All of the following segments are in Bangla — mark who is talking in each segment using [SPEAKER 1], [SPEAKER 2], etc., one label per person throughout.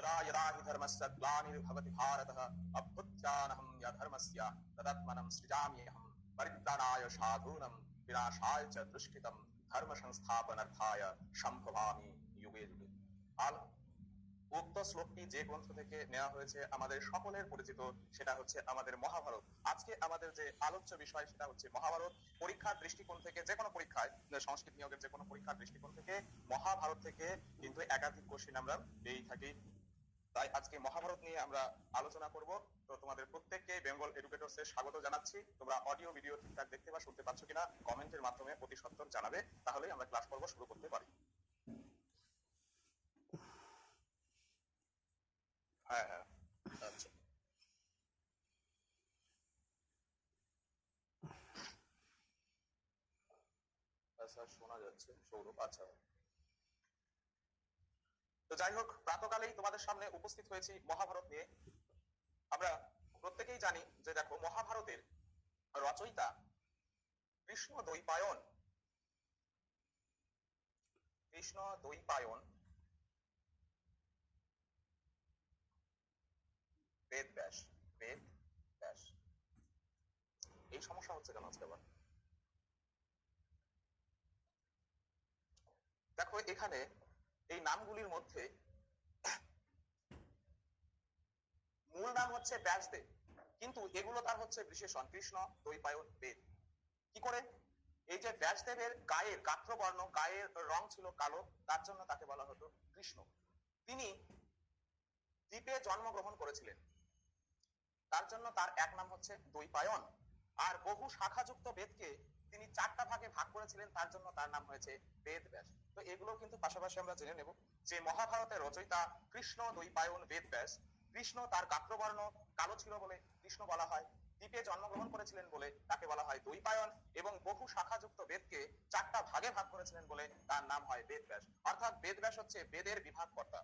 [SPEAKER 1] यदा यदा हि धर्मस्य ग्लानिर्भवति भारतः अभ्युत्थानहं यधर्मस्य तदात्मनं सृजाम्यहं परित्राणाय साधूनां विनाशाय च दुष्कृतं धर्म संस्थापनार्थाय সম্ভবামি যুগে যুগে। আর উক্ত শ্লোকটি যে গ্রন্থ থেকে নেওয়া হয়েছে আমাদের সকলের পরিচিত, সেটা হচ্ছে আমাদের মহাভারত। আজকে আমাদের যে আলোচ্য বিষয় সেটা হচ্ছে মহাভারত। পরীক্ষার দৃষ্টিকোণ থেকে, যে কোনো পরীক্ষায়, সংস্কৃত নিয়োগের যে কোনো পরীক্ষার দৃষ্টিকোণ থেকে মহাভারত থেকে কিন্তু একাধিক কোশ্চেন আমরা পেয়েই থাকি। তাই আজকে মহাভারত নিয়ে আমরা আলোচনা করব। তো তোমাদের প্রত্যেককে বেঙ্গল এডুকেটরসে স্বাগত জানাচ্ছি। তোমরা অডিও ভিডিও ঠিকঠাক দেখতে বা শুনতে পাচ্ছ কিনা কমেন্টের মাধ্যমে অতি সত্বর জানাবে, তাহলেই আমরা ক্লাস পর্ব শুরু করতে পারি। হ্যাঁ হ্যাঁ, আচ্ছা আচ্ছা, শোনা যাচ্ছে সৌরভ। আচ্ছা, তো যাই হোক, প্রাতকালেই তোমাদের সামনে উপস্থিত হয়েছি মহাভারত নিয়ে। আমরা প্রত্যেকেই জানি যে দেখো, মহাভারতের রচয়িতা কৃষ্ণ দ্বৈপায়ন। কৃষ্ণ দ্বৈপায়ন বেদ ব্যাস। বেদ ব্যাস। এই সমস্যা হচ্ছে কেন আজকে আবার? দেখো এখানে এই নামগুলির মধ্যে মূল নাম হচ্ছে ব্যাসদেব, কিন্তু এগুলো তার হচ্ছে বিশেষণ কৃষ্ণ দ্বৈপায়ন বেদ। কি করে? এই যে ব্যাসদেবের গায়ের গাত্রবর্ণ, গায়ের রং ছিল কালো, তার জন্য তাকে বলা হতো কৃষ্ণ। তিনি দ্বীপে জন্মগ্রহণ করেছিলেন, তার জন্য তার এক নাম হচ্ছে দ্বৈপায়ন। আর বহু শাখাযুক্ত বেদকে তিনি 4টা ভাগে ভাগ করেছিলেন, তার জন্য তার নাম হয়েছে বেদ ব্যাস। তো এগুলো কিন্তু পাশাপাশি আমরা জেনে নেব যে মহাভারতের রচয়িতা কৃষ্ণ দ্বৈপায়ন বেদ ব্যাস। কৃষ্ণ তার গাত্রবর্ণ কালো ছিল বলে কৃষ্ণ বলা হয়, দ্বীপে জন্মগ্রহণ করেছিলেন বলে তাকে বলা হয় দ্বৈপায়ন, এবং বহু শাখাযুক্ত বেদকে 4টা ভাগে ভাগ করেছিলেন বলে তার নাম হয় বেদ ব্যাস। অর্থাৎ বেদ ব্যাস হচ্ছে বেদের বিভাগকর্তা।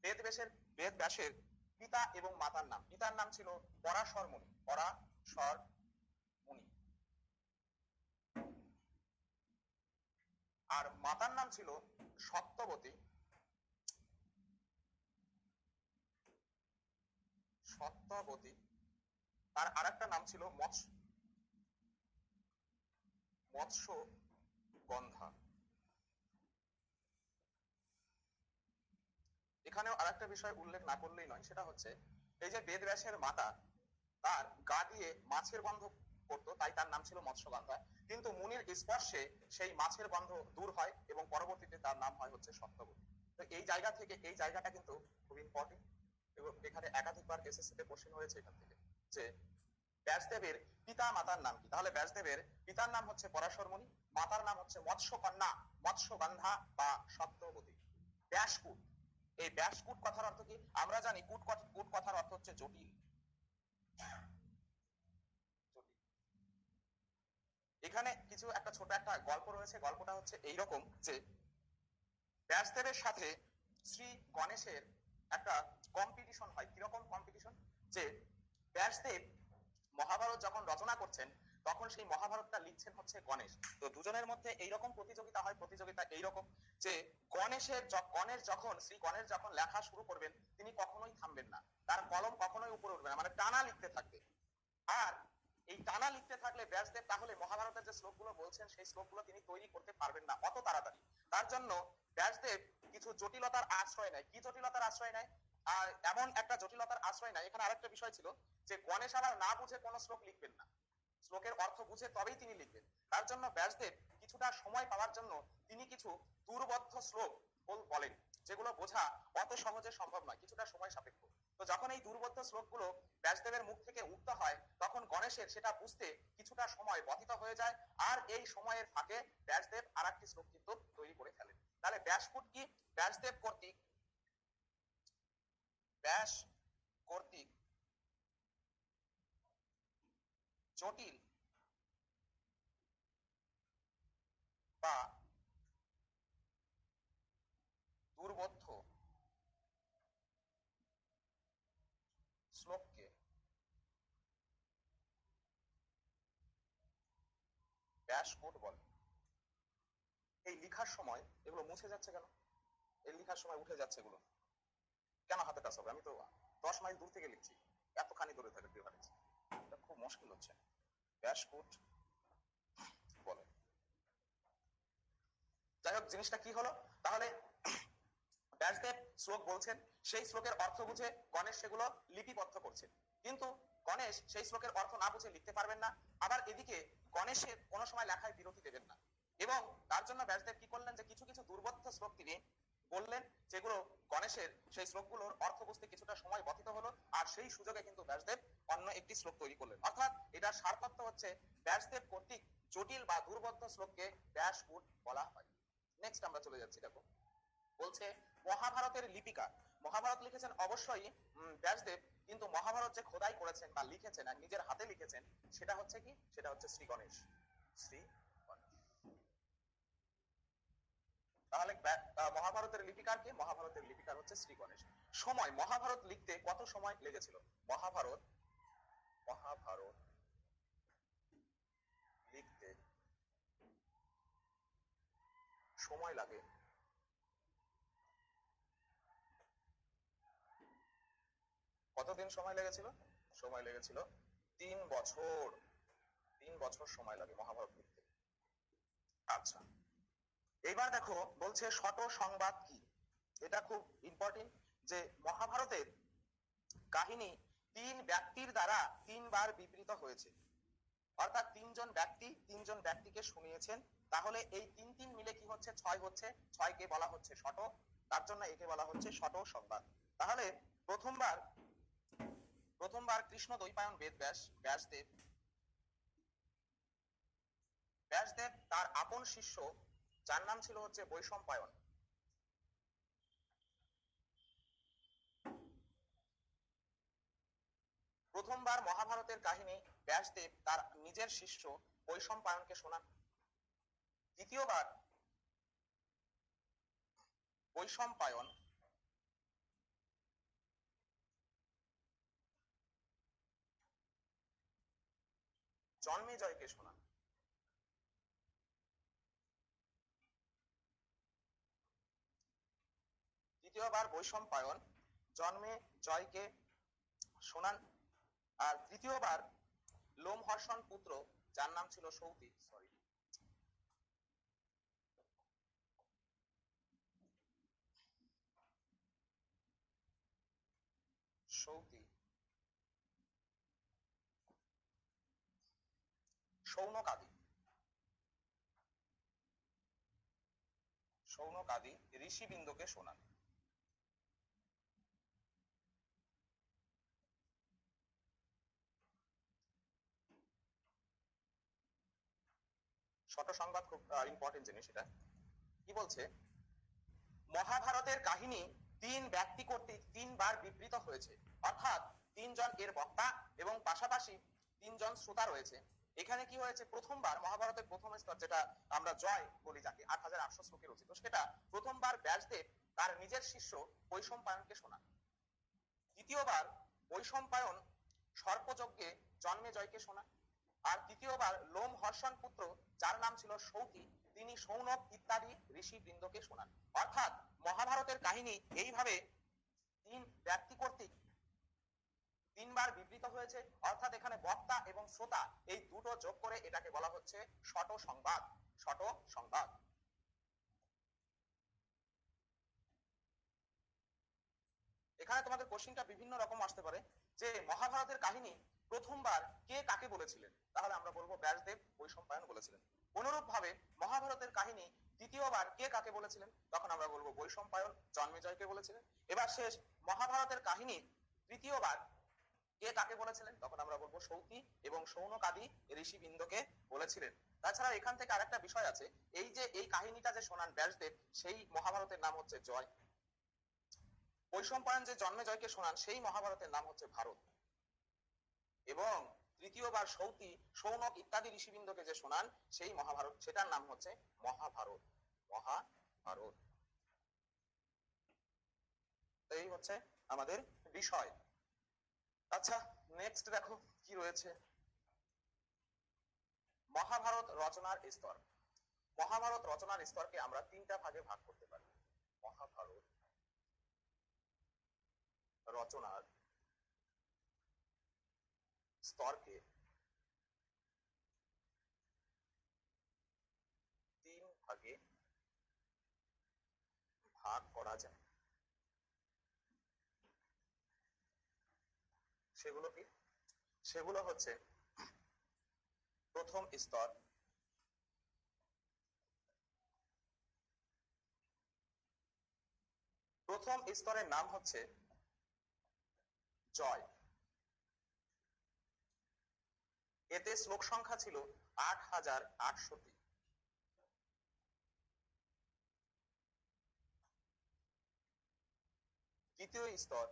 [SPEAKER 1] বেদ ব্যাসের পিতা এবং মাতার নাম, পিতার নাম ছিল পরাশর মুনি, পরাশর মুনি, আর মাতার নাম ছিল সত্যবতী। সত্যবতী। তার আরেকটা নাম ছিল মৎস্য গন্ধা। এখানেও আরেকটা বিষয় উল্লেখ না করলেই নয়, সেটা হচ্ছে এই যে বেদ ব্যাসের মাতা তার গা দিয়ে মাছের গন্ধ করতো, তাই তার নাম ছিল মৎস্যগন্ধা। কিন্তু মুনির স্পর্শে সেই মাছের গন্ধ দূর হয় এবং পরবর্তীতে তার নাম হয় হচ্ছে সত্যবতী। তো এই জায়গা থেকে, এই জায়গাটা কিন্তু খুব ইম্পর্টেন্ট এবং এখানে একাধিকবার এসএসসি তে কোশ্চেন হয়েছে এখান থেকে, যে ব্যাসদেবের পিতা মাতার নাম কি। তাহলে ব্যাসদেবের পিতার নাম হচ্ছে পরাশর মুনি, মাতার নাম হচ্ছে মৎস্যকন্যা, মৎস্যগন্ধা বা সত্যবতী। ব্যাসকুট, এই ব্যাসকুট কথার অর্থ কি? আমরা জানি কুট কথার অর্থ হচ্ছে জটিল। এখানে কিছু একটা ছোট একটা গল্প রয়েছে। গল্পটা হচ্ছে এইরকম যে ব্যাসদেবের সাথে শ্রী গণেশের একটা কম্পিটিশন হয়। কিরকম কম্পিটিশন? যে ব্যাসদেব মহাভারত যখন রচনা করছেন তখন সেই মহাভারতটা লিখছেন হচ্ছে গণেশ। তো দুজনের মধ্যে এইরকম প্রতিযোগিতা হয়। প্রতিযোগিতা এইরকম যে গণেশ যখন লেখা শুরু করবেন তিনি কখনোই থামবেন না, তার কলম কখনোই উপরে উঠবে না, মানে টানা লিখতে থাকবে। আর এই টানা লিখতে থাকলে ব্যাসদেব তাহলে মহাভারতের যে শ্লোকগুলো বলছেন সেই শ্লোকগুলো তিনি তৈরি করতে পারবেন না অত তাড়াতাড়ি। তার জন্য ব্যাসদেব কিছু জটিলতার আশ্রয় নেয়। কি জটিলতার আশ্রয় নেয়? আর এমন একটা জটিলতার আশ্রয় নেয়, এখানে আরেকটা বিষয় ছিল যে গণেশ আবার না বুঝে কোনো শ্লোক লিখবেন না, শ্লোকের অর্থ বুঝে তবেই তিনি লিখবেন। তার জন্য ব্যাসদেব কিছুটা সময় পাওয়ার জন্য তিনি কিছু দুর্বোধ্য শ্লোক বলেন, যেগুলো বোঝা অত সহজে সম্ভব নয়, কিছুটা সময় সাপেক্ষ। তো যখন এই দুর্বোধ্য শ্লোকগুলো ব্যাসদেবের মুখ থেকে উঠতে হয় তখন গণেশের সেটা বুঝতে কিছুটা সময় ব্যতীত হয়ে যায়, আর এই সময়ের ফাঁকে ব্যাসদেব আর একটি শ্লোক কিন্তু তৈরি করে ফেলেন। তাহলে ব্যাসকুট কি? ব্যাস কর্তৃক জটিল বা দুর্বোধ্য শ্লোককে ব্যাসকুট বলে। এই লেখার সময় এগুলো মুছে যাচ্ছে কেন? এই লেখার সময় উঠে যাচ্ছে এগুলো কেন হাতে টাচ হবে? আমি তো 10 মাইল দূর থেকে লিখছি, এতখানি দূরে থাকে ডিফারেন্স, এটা খুব মুশকিল হচ্ছে। ব্যাসকুট বলে, যাই হোক জিনিসটা কি হলো তাহলে, ব্যাসদেব শ্লোক বলছেন, সেই শ্লোকের অর্থ বুঝে গণেশ সেগুলো লিপিবদ্ধ করছে, কিন্তু গণেশ সেই শ্লোকের অর্থ না বুঝে লিখতে পারবেন না, আবার এদিকে গণেশের কোনো সময় লেখায় বিরতি দেবেন না, এবং তার জন্য ব্যাসদেব কি করলেন যে কিছু কিছু দুর্বোধ্য শ্লোক তিনি বললেন, যেগুলো গণেশের সেই শ্লোকগুলোর অর্থ বুঝতে কিছুটা সময় ব্যতীত হলো, আর সেই সুযোগে কিন্তু ব্যাসদেব অন্য একটি শ্লোক তৈরি করলেন। অর্থাৎ এটার সারতত্ত্ব হচ্ছে ব্যাসদেব কর্তৃক জটিল বা দুর্বোধ্য শ্লোককে ব্যাসকুট বলা হয়। নেক্সট আমরা চলে যাচ্ছি, দেখো বলছে মহাভারতের লিপিকার। মহাভারত লিখেছেন অবশ্যই ব্যাসদেব, কিন্তু মহাভারত যে খোদাই করেছেন বা লিখেছেন আর নিজের হাতে লিখেছেন সেটা হচ্ছে কি, সেটা হচ্ছে শ্রী গণেশ। শ্রী গণেশ। তাহলে মহাভারতের লিপিকার কে? মহাভারতের লিপিকার হচ্ছে শ্রী গণেশ। সময়, মহাভারত লিখতে কত সময় লেগেছিল? মহাভারত লিখতে সময় লাগে কতদিন সময় লেগেছিল? সময় লেগেছিল 3 বছর। 3 বছর সময় লাগে মহাভারত লিখতে। আচ্ছা, এবার দেখো বলছে শট সংবাদ কি। এটা খুব ইম্পর্টেন্ট, যে মহাভারতের কাহিনী 3 ব্যক্তির দ্বারা 3বার বিবৃত হয়েছে, অর্থাৎ 3জন ব্যক্তিকে শুনিয়েছেন, তাহলে এই 3 মিলে কি হচ্ছে? 6 হচ্ছে, 6কে বলা হচ্ছে শট, তার জন্য একে বলা হচ্ছে শট সংবাদ। তাহলে প্রথমবার কৃষ্ণ দ্বৈপায়ন ব্যাসদেব তার আপন শিষ্য, যার নাম ছিল হচ্ছে বৈশম্পায়ন, প্রথমবার মহাভারতের কাহিনী ব্যাসদেব তার নিজের শিষ্য বৈশম্পায়নকে শোনান। দ্বিতীয়বার বৈশম্পায়ন জন্মেজয়কে শোনান। দ্বিতীয়বার বৈশম্পায়ন জন্মেজয়কে শোনান, আর তৃতীয়বার লোমহর্ষণ পুত্র, যার নাম ছিল সৌতি, শৌনকাদি ঋষিবৃন্দকে শোনান। শট সংবাদ খুব ইম্পর্টেন্ট জিনিস। এটা কি বলছে? মহাভারতের কাহিনী 3 ব্যক্তি কর্তৃক 3বার বিবৃত হয়েছে, অর্থাৎ 3জন এর বক্তা এবং পাশাপাশি 3জন শ্রোতা রয়েছে। এখানে কি হয়েছে? প্রথমবার মহাভারতের প্রথম স্তর, যেটা আমরা জয় বলি যাকে, 8800 শ্লোকে রচিত, সেটা প্রথমবার ব্যাসদেব তার নিজের শিষ্য বৈশম্পায়নকে শোনান। দ্বিতীয়বার বৈশম্পায়ন সর্পযজ্ঞে জন্মেজয়কে শোনান, আর তৃতীয়বার লোমহর্ষণ পুত্র, যার নাম ছিল সৌতি, তিনি সৌনক ইত্যাদি ঋষিবৃন্দকে শোনান। অর্থাৎ মহাভারতের কাহিনী এইভাবে 3 ব্যক্তি কর্তৃক 3বার বিবৃত হয়েছে, অর্থাৎ এখানে বক্তা এবং শ্রোতা এই দুটো যোগ করে এটাকে বলা হচ্ছে শট সংবাদ। শট সংবাদ। এখানে তোমাদের কোশ্চেনটা বিভিন্ন রকম আসতে পারে, যে মহাভারতের কাহিনী প্রথমবার কে কাকে বলেছিলেন? তাহলে আমরা বলবো ব্যাসদেব বৈশম্পায়ন বলেছিলেন। অনুরূপ ভাবে মহাভারতের কাহিনী দ্বিতীয়বার কে কাকে বলেছিলেন? তখন আমরা বলবো বৈশম্পায়ন জন্মেজয়কে বলেছিলেন। এবার শেষ, মহাভারতের কাহিনী তৃতীয়বার কে কাকে বলেছিলেন? তখন আমরা বলবো সৌতি এবং সৌনকাদি ঋষিবৃন্দকে বলেছিলেন। তাছাড়া এখান থেকে আরেকটা বিষয় আছে, এই যে এই কাহিনীটা যে শোনান ব্যাসদেব, সেই মহাভারতের নাম হচ্ছে জয়। বৈশম্পায়ন যে জন্মেজয়কে শোনান, সেই মহাভারতের নাম হচ্ছে ভারত। এবং তৃতীয়বার সৌতি, সৌনক ইত্যাদি ঋষিবৃন্দকে যে শোনান, সেই মহাভারত, সেটার নাম হচ্ছে মহাভারত। মহাভারত। এই হচ্ছে আমাদের বিষয়। আচ্ছা, নেক্সট দেখো কি রয়েছে। মহাভারত রচনার স্তর। মহাভারত রচনার স্তরকে আমরা 3টা ভাগে ভাগ করতে পারি। মহাভারত রচনার স্তরকে তিন ভাগে ভাগ করা যায়। সেগুলো কি? সেগুলো হচ্ছে প্রথম স্তর, প্রথম স্তরের নাম হচ্ছে জয়। এতে শ্লোক সংখ্যা ছিল ৮,৮০০টি। দ্বিতীয় স্তর,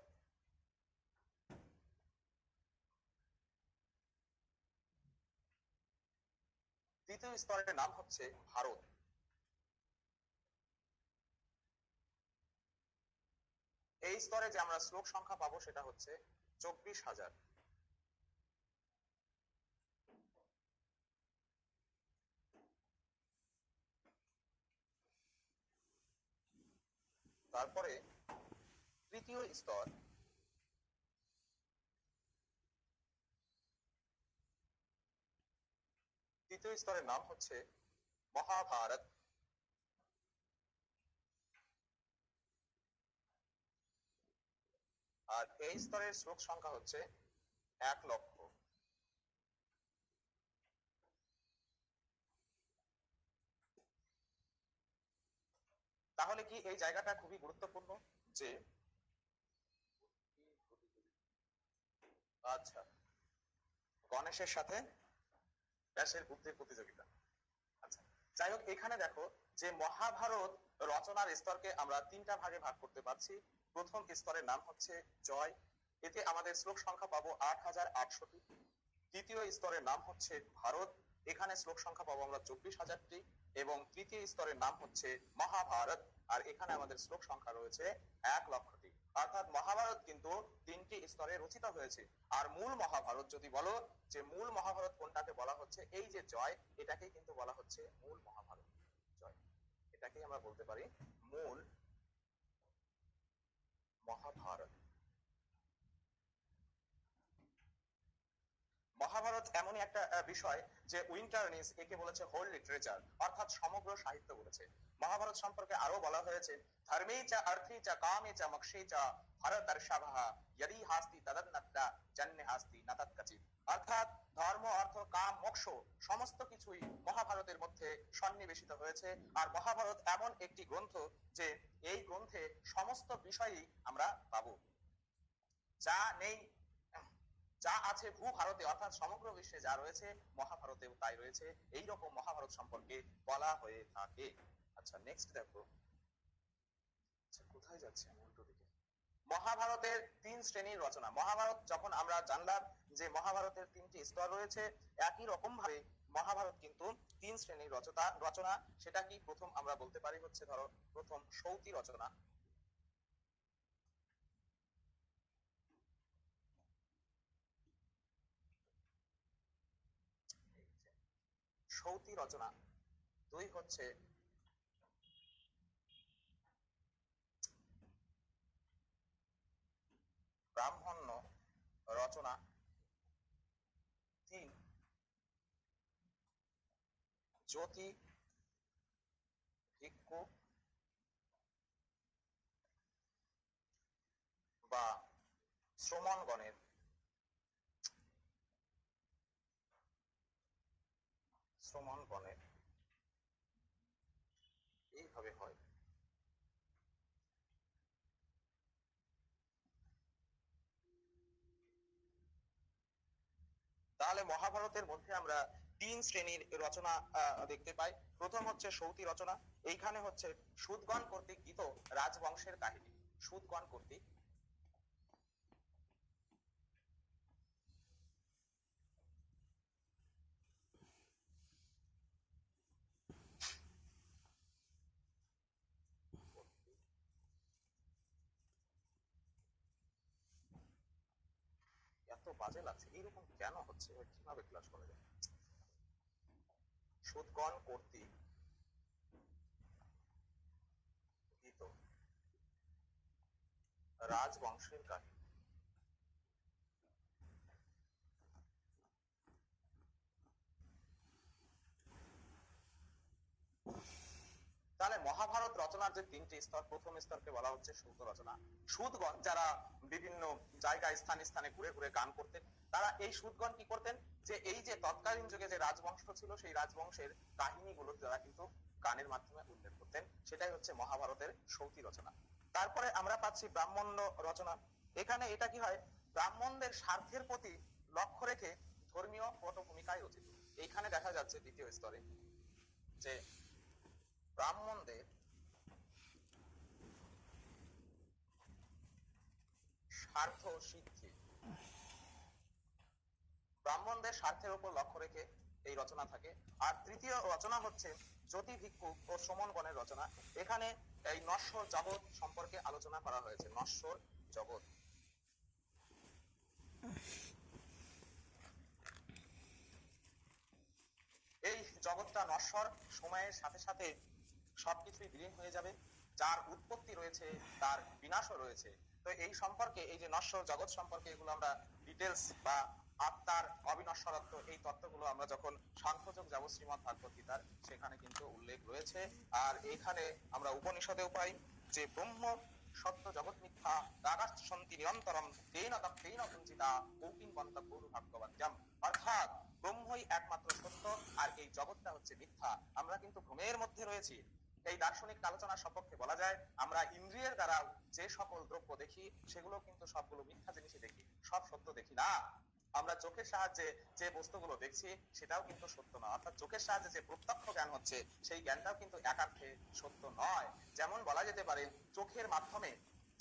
[SPEAKER 1] দ্বিতীয় স্তরের নাম হচ্ছে ভারত। এই স্তরে যে আমরা শ্লোক সংখ্যা পাবো সেটা হচ্ছে ২৪,০০০। তারপরে তৃতীয় স্তর, তৃতীয় স্তরের নাম হচ্ছে মহাভারত। আর এই স্তরের শ্লোক সংখ্যা হচ্ছে ১,০০,০০০। তাহলে কি এই জায়গাটা খুবই গুরুত্বপূর্ণ যে, আচ্ছা, গণেশের সাথে ব্যাসের বুদ্ধির প্রতিযোগিতা। আচ্ছা, যাই হোক, এখানে দেখো যে মহাভারত রচনার স্তরকে আমরা তিনটা ভাগে ভাগ করতে পারছি। প্রথম স্তরের নাম হচ্ছে জয়, এতে আমাদের শ্লোক সংখ্যা পাবো ৮,৮০০টি। দ্বিতীয় স্তরের নাম হচ্ছে ভারত, এখানে শ্লোক সংখ্যা পাবো আমরা ২৪,০০০টি। এবং তৃতীয় স্তরের নাম হচ্ছে মহাভারত, আর এখানে আমাদের শ্লোক সংখ্যা রয়েছে ১,০০,০০০টি। অর্থাৎ মহাভারত কিন্তু তিনটি স্তরে রচিত হয়েছে। আর মূল মহাভারত যদি বলো যে মূল মহাভারত কোনটাকে বলা হচ্ছে, এই যে জয়, এটাকেই কিন্তু বলা হচ্ছে মূল মহাভারত। জয়, এটাকেই আমরা বলতে পারি মূল মহাভারত। মহাভারত এমনই একটা বিষয় যে উইন্টারনিস একে বলেছে হোল লিটারেচার, অর্থাৎ সমগ্র সাহিত্য বলেছে। মহাভারত সম্পর্কে আরো বলা হয়েছে, ধর্মে চ অর্থে চ কামে চ মোক্ষে চ ভরতর্ষভঃ যদি হাস্তি তদন্নত্রা জন্মে হাস্তি ন তৎকচিৎ। অর্থাৎ ধর্ম, অর্থ, কাম, মোক্ষ সমস্ত কিছুই মহাভারতের মধ্যে সন্নিবেশিত হয়েছে। আর মহাভারত এমন একটি গ্রন্থ যে এই গ্রন্থে সমস্ত বিষয়ই আমরা পাবো, যা নেই, যা আছে ভূ ভারতে অর্থাৎ সমগ্র বিশ্বে যা রয়েছে মহাভারতেও তাই রয়েছে। এইরকম মহাভারত সম্পর্কে বলা হয়ে থাকে। আচ্ছা, নেক্সট দেখো। আচ্ছা, কোথায় যাচ্ছে আমি? উল্টো দিকে। মহাভারতের তিন শ্রেণীর রচনা। মহাভারত যখন আমরা জানলাম যে মহাভারতের তিনটি স্তর রয়েছে, একই রকম ভাবে মহাভারত কিন্তু তিন শ্রেণীর রচনা। সেটা কি? প্রথম আমরা বলতে পারি হচ্ছে, ধরো, প্রথম সৌতি রচনা। সৌতি রচনা। দুই হচ্ছে ব্রাহ্মণ্য রচনা। তিন জ্যোতি ভিক্ষু বা শ্রমণগণের এইভাবে হয়। তাহলে মহাভারতের মধ্যে আমরা তিন শ্রেণীর রচনা দেখতে পাই। প্রথম হচ্ছে সৌতি রচনা। এইখানে হচ্ছে সুদগণ কর্তৃক গীত রাজবংশের কাহিনী। সুদগণ কর্তৃক এত বাজে লাগছে, এইরকম কেন হচ্ছে? কিভাবে ক্লাস করা যায়? সুদগণ কর্তৃক গীত রাজবংশের কাহিনী। তাহলে মহাভারত রচনার যে তিনটি স্তর, প্রথম স্তরকে বলা হচ্ছে সূত রচনা। সূতগণ যারা বিভিন্ন জায়গায় স্থানে স্থানে ঘুরে ঘুরে গান করতেন, তারা এই সূতগণ কি করতেন, যে এই যে তৎকালীন যুগে যে রাজবংশ ছিল সেই রাজবংশের কাহিনীগুলো তারা কিন্তু গানের মাধ্যমে উল্লেখ করতেন, সেটাই হচ্ছে মহাভারতের সৌতি রচনা। তারপরে আমরা পাচ্ছি ব্রাহ্মণ্য রচনা। এখানে এটা কি হয়, ব্রাহ্মণদের স্বার্থের প্রতি লক্ষ্য রেখে ধর্মীয় পটভূমিকায় রচিত। এইখানে দেখা যাচ্ছে দ্বিতীয় স্তরে যে ব্রাহ্মণদের স্বার্থ সিদ্ধি, ব্রাহ্মণদের স্বার্থের উপর লক্ষ্য রেখে এই রচনা থাকে। আর তৃতীয় রচনা হচ্ছে জ্যোতি ভিক্ষু ও শ্রমণগণের রচনা। এখানে এই নশ্বর জগৎ সম্পর্কে আলোচনা করা হয়েছে। নশ্বর জগৎ, এই জগৎটা নশ্বর, সময়ের সাথে সাথে সবকিছুই বিলীন হয়ে যাবে, যার উৎপত্তি রয়েছে তার বিনাশও রয়েছে। তো এই সম্পর্কে, এই যে নশ্বর জগৎ সম্পর্কে, এগুলো আমরা ডিটেলস বা আত্মার অবিনশ্বরত্ব, এই তত্ত্বগুলো আমরা যখন সাংখ্যযোগ যাব শ্রীমদ্ ভাগবত গীতার, সেখানে কিন্তু উল্লেখ রয়েছে। আর এখানে আমরা উপনিষদেও পাই যে ব্রহ্ম সত্য জগৎ মিথ্যা রাগাচ্ছন্তি নিরন্তরম তেন তপ্তেন কুঞ্চিতা কৌকিন বন্ত গৌর ভাগ্যবান্যাম। অর্থাৎ ব্রহ্মই একমাত্র সত্য আর এই জগৎটা হচ্ছে মিথ্যা। আমরা কিন্তু ভ্রমের মধ্যে রয়েছি। এই দার্শনিক আলোচনার সপক্ষে বলা যায়, আমরা ইন্দ্রিয়ের দ্বারা যে সকল দ্রব্য দেখি সেগুলো কিন্তু সবগুলো মিথ্যা জিনিসই দেখি, সব সত্য দেখি না। আমরা চোখের সাহায্যে যে বস্তুগুলো দেখছি সেটাও কিন্তু সত্য নয়। অর্থাৎ চোখের সাহায্যে যে প্রত্যক্ষ জ্ঞান হচ্ছে সেই জ্ঞানটাও কিন্তু একার্থে সত্য নয়। যেমন বলা যেতে পারে, চোখের মাধ্যমে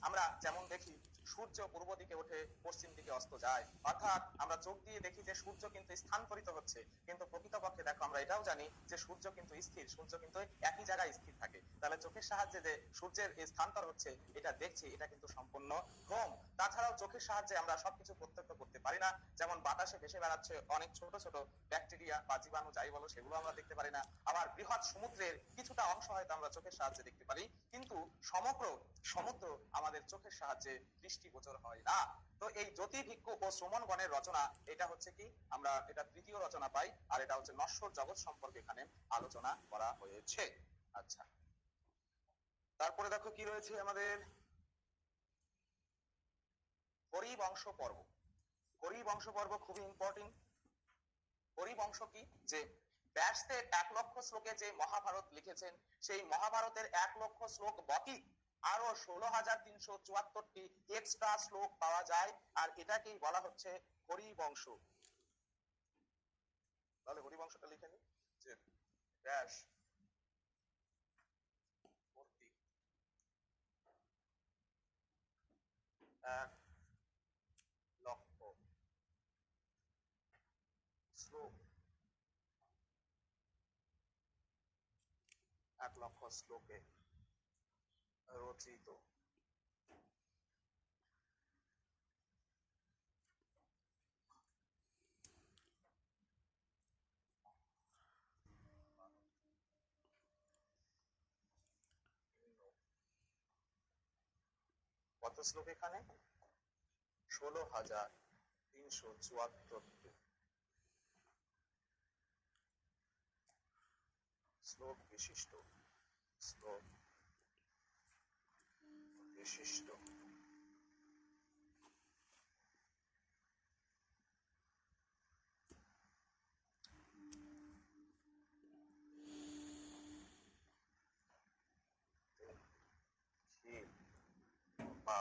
[SPEAKER 1] আমরা যেমন দেখি সূর্য পূর্ব দিকে ওঠে, পশ্চিম দিকে অস্ত যায়, অর্থাৎ আমরা চোখ দিয়ে দেখি যে সূর্য কিন্তু স্থানান্তরিত হচ্ছে, কিন্তু প্রকৃতপক্ষে দেখো আমরা এটাও জানি যে সূর্য কিন্তু স্থির, সূর্য কিন্তু একই জায়গায় স্থির থাকে। তাহলে চোখের সাহায্যে যে সূর্যের স্থানান্তর হচ্ছে এটা দেখছি, এটা কিন্তু সম্পূর্ণ ভ্রম। তাছাড়াও চোখের সাহায্যে আমরা সবকিছু প্রত্যক্ষ করতে পারি না। যেমন বাতাসে ভেসে বেড়াচ্ছে অনেক ছোট ছোট ব্যাকটেরিয়া বা জীবাণু যাই বলো, সেগুলো আমরা দেখতে পারি না। আবার বৃহৎ সমুদ্রের কিছুটা অংশ হয়তো আমরা চোখের সাহায্যে দেখতে পারি, কিন্তু সমগ্র সমুদ্র আমাদের চোখের সাহায্যে দৃষ্টিগোচর হয় না। তো এই জ্যোতি ভিক্ষু ও শ্রমণগণের রচনা, এটা হচ্ছে কি, আমরা এটা তৃতীয় রচনা পাই। আর এটা হচ্ছে নশ্বর জগৎ সম্পর্কে এখানে আলোচনা করা হয়েছে। আচ্ছা, তারপরে দেখো কি রয়েছে আমাদের হরিবংশ পর্ব। হরিবংশ পর্ব খুবই ইম্পর্টেন্ট। হরিবংশ কি, যে ব্যাসদেব 1,00,000 শ্লোকে যে মহাভারত লিখেছেন, সেই মহাভারতের 1,00,000 শ্লোক ব্যতীত আরো 16,374টি এক্সট্রা শ্লোক পাওয়া যায়, আর এটাকেই বলা হচ্ছে হরিবংশ। তাহলে হরিবংশটা লিখে নিই, যে ব্যাস কর্তৃক 1,00,000 শ্লোক, 1,00,000 শ্লোকে রচিত কত শ্লোক এখানে, 16,374 শ্লোক বিশিষ্ট, শ্লোক বিশিষ্ট বা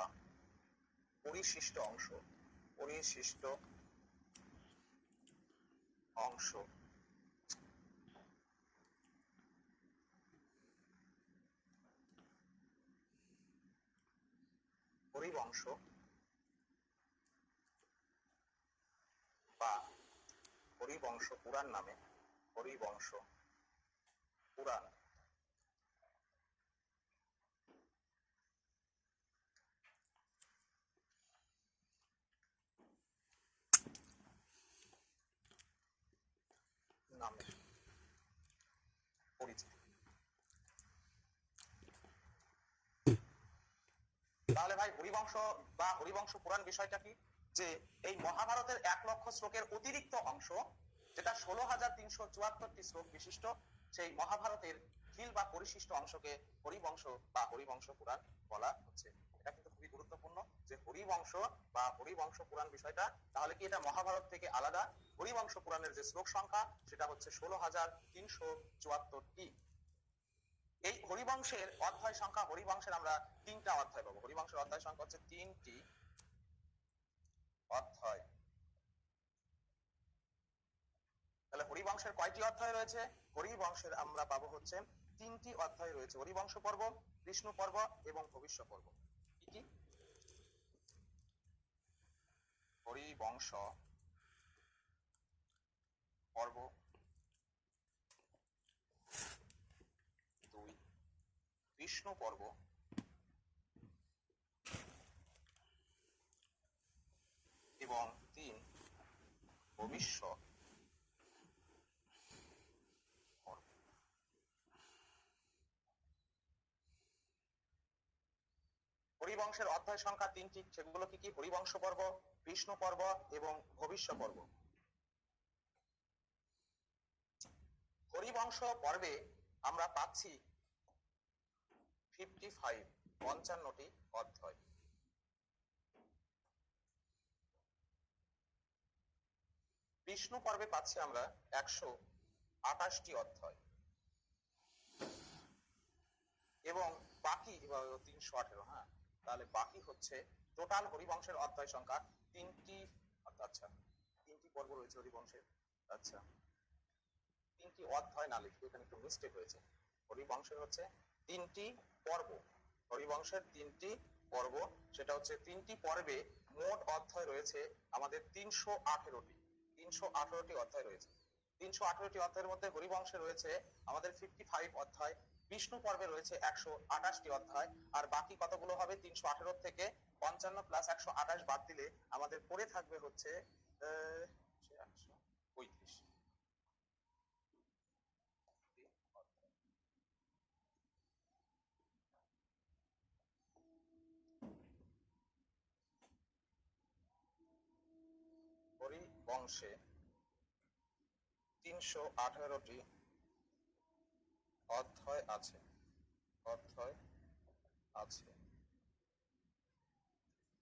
[SPEAKER 1] পরিশিষ্ট অংশ, পরিশিষ্ট অংশ হরিবংশ বা হরিবংশ পুরাণ নামে, হরিবংশ পুরাণ নামে পরিচিত। তাহলে ভাই হরিবংশ বা হরিবংশ পুরাণ বিষয়টা কি, যে এই মহাভারতের 1,00,000 শ্লোকের অতিরিক্ত অংশ, যেটা 16,374টি শ্লোক বিশিষ্ট, সেই মহাভারতের খিল বা পরিশিষ্ট অংশকে হরিবংশ বা হরিবংশ পুরাণ বলা হচ্ছে। এটা কিন্তু খুবই গুরুত্বপূর্ণ যে হরিবংশ বা হরিবংশ পুরাণ বিষয়টা, তাহলে কি এটা মহাভারত থেকে আলাদা? হরিবংশ পুরাণের যে শ্লোক সংখ্যা সেটা হচ্ছে 16,374টি। এই হরিবংশের অধ্যায় সংখ্যা, হরিবংশের আমরা 3টা অধ্যায় পাবো। হরিবংশের অধ্যায় সংখ্যা হচ্ছে 3টি অধ্যায়। তাহলে হরিবংশের কয়টি অধ্যায় রয়েছে? হরিবংশের আমরা পাবো হচ্ছে 3টি অধ্যায় রয়েছে। হরিবংশ পর্ব, বিষ্ণু পর্ব এবং ভবিষ্য পর্ব। কি কি? হরিবংশ পর্ব 2, বিষ্ণু পর্ব এবং 3, ভবিষ্য পর্ব। হরিবংশের অধ্যায় সংখ্যা 3টি, সেগুলো কি কি? হরিবংশ পর্ব, বিষ্ণু পর্ব এবং ভবিষ্য পর্ব। হরিবংশ পর্বে আমরা পাচ্ছি 55টি অধ্যায়। বিষ্ণু পর্বে পাচ্ছি আমরা 128টি অধ্যায় এবং বাকি 318। হ্যাঁ, তাহলে বাকি হচ্ছে টোটাল হরিবংশের অধ্যায় সংখ্যা 3টি। আচ্ছা, 3টি পর্ব রয়েছে হরিবংশের। আচ্ছা, 3টি অধ্যায় না লিখে এখানে একটু মিস্টেক হয়েছে। হরিবংশের হচ্ছে 3টি পর্ব। হরিবংশের 3টি পর্ব, সেটা হচ্ছে 3টি পর্বে মোট অধ্যায় রয়েছে আমাদের 318টি। 318টি অধ্যায় রয়েছে। 318টি অধ্যায়ের মধ্যে হরিবংশে রয়েছে আমাদের 55 অধ্যায়, বিষ্ণু পর্বে রয়েছে 128টি অধ্যায়। আর বাকি কতগুলো হবে? 318 থেকে 55 প্লাস 128 বাদ দিলে আমাদের পড়ে থাকবে হচ্ছে 135। হরিবংশে 318টি অধ্যায় আছে।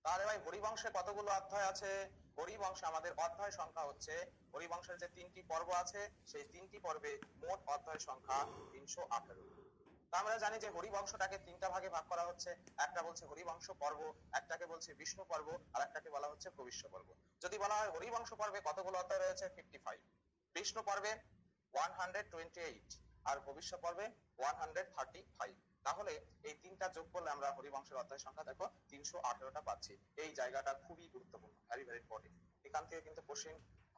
[SPEAKER 1] তাহলে ভাই হরিবংশে কতগুলো অধ্যায় আছে? হরিবংশে আমাদের অধ্যায় সংখ্যা হচ্ছে, হরিবংশের যে 3টি পর্ব আছে সেই 3টি পর্বে মোট অধ্যায় সংখ্যা 318। আমরা জানি যে হরিবংশটাকে 3টা ভাগে ভাগ করা হচ্ছে। একটা বলছে হরিবংশ পর্ব, একটাকে বলছে বিষ্ণু পর্ব, আর একটাকে বলা হচ্ছে ভবিষ্য পর্ব। যদি বলা হয় হরিবংশ পর্বে কতগুলো অধ্যায় রয়েছে? 55। বিষ্ণু পর্বে 128 আর ভবিষ্য পর্বে 135। তাহলে এই 3টা যোগ করলে আমরা হরিবংশের অধ্যায় সংখ্যা দেখো 318টা পাচ্ছি। এই জায়গাটা খুবই গুরুত্বপূর্ণ, ভেরি ভেরি ইম্পর্টেন্ট। এখান থেকে কিন্তু কোশ্চেন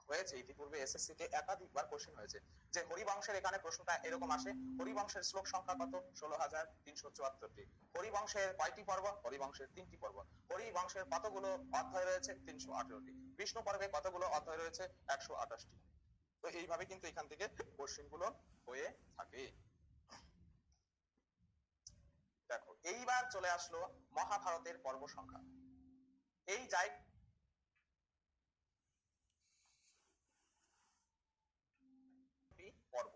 [SPEAKER 1] হয়েছে, ইতিপূর্বে এসএসসি তে একাধিকবার কোশ্চেন হয়েছে যে হরিবংশের এখানে প্রশ্নটা এরকম আসে, হরিবংশের শ্লোক সংখ্যা কত? 16,374টি। হরিবংশের কয়টি পর্ব? হরিবংশের 3টি পর্ব। হরিবংশের কতগুলো অধ্যায় রয়েছে? 318টি। বিষ্ণু পর্বে কতগুলো অধ্যায় রয়েছে? 128টি। তো এইভাবে কিন্তু এখান থেকে কোশ্চেন গুলো হয়ে থাকে। দেখো, এইবার চলে আসলো মহাভারতের পর্ব সংখ্যা। এই জায়গা পর্ব,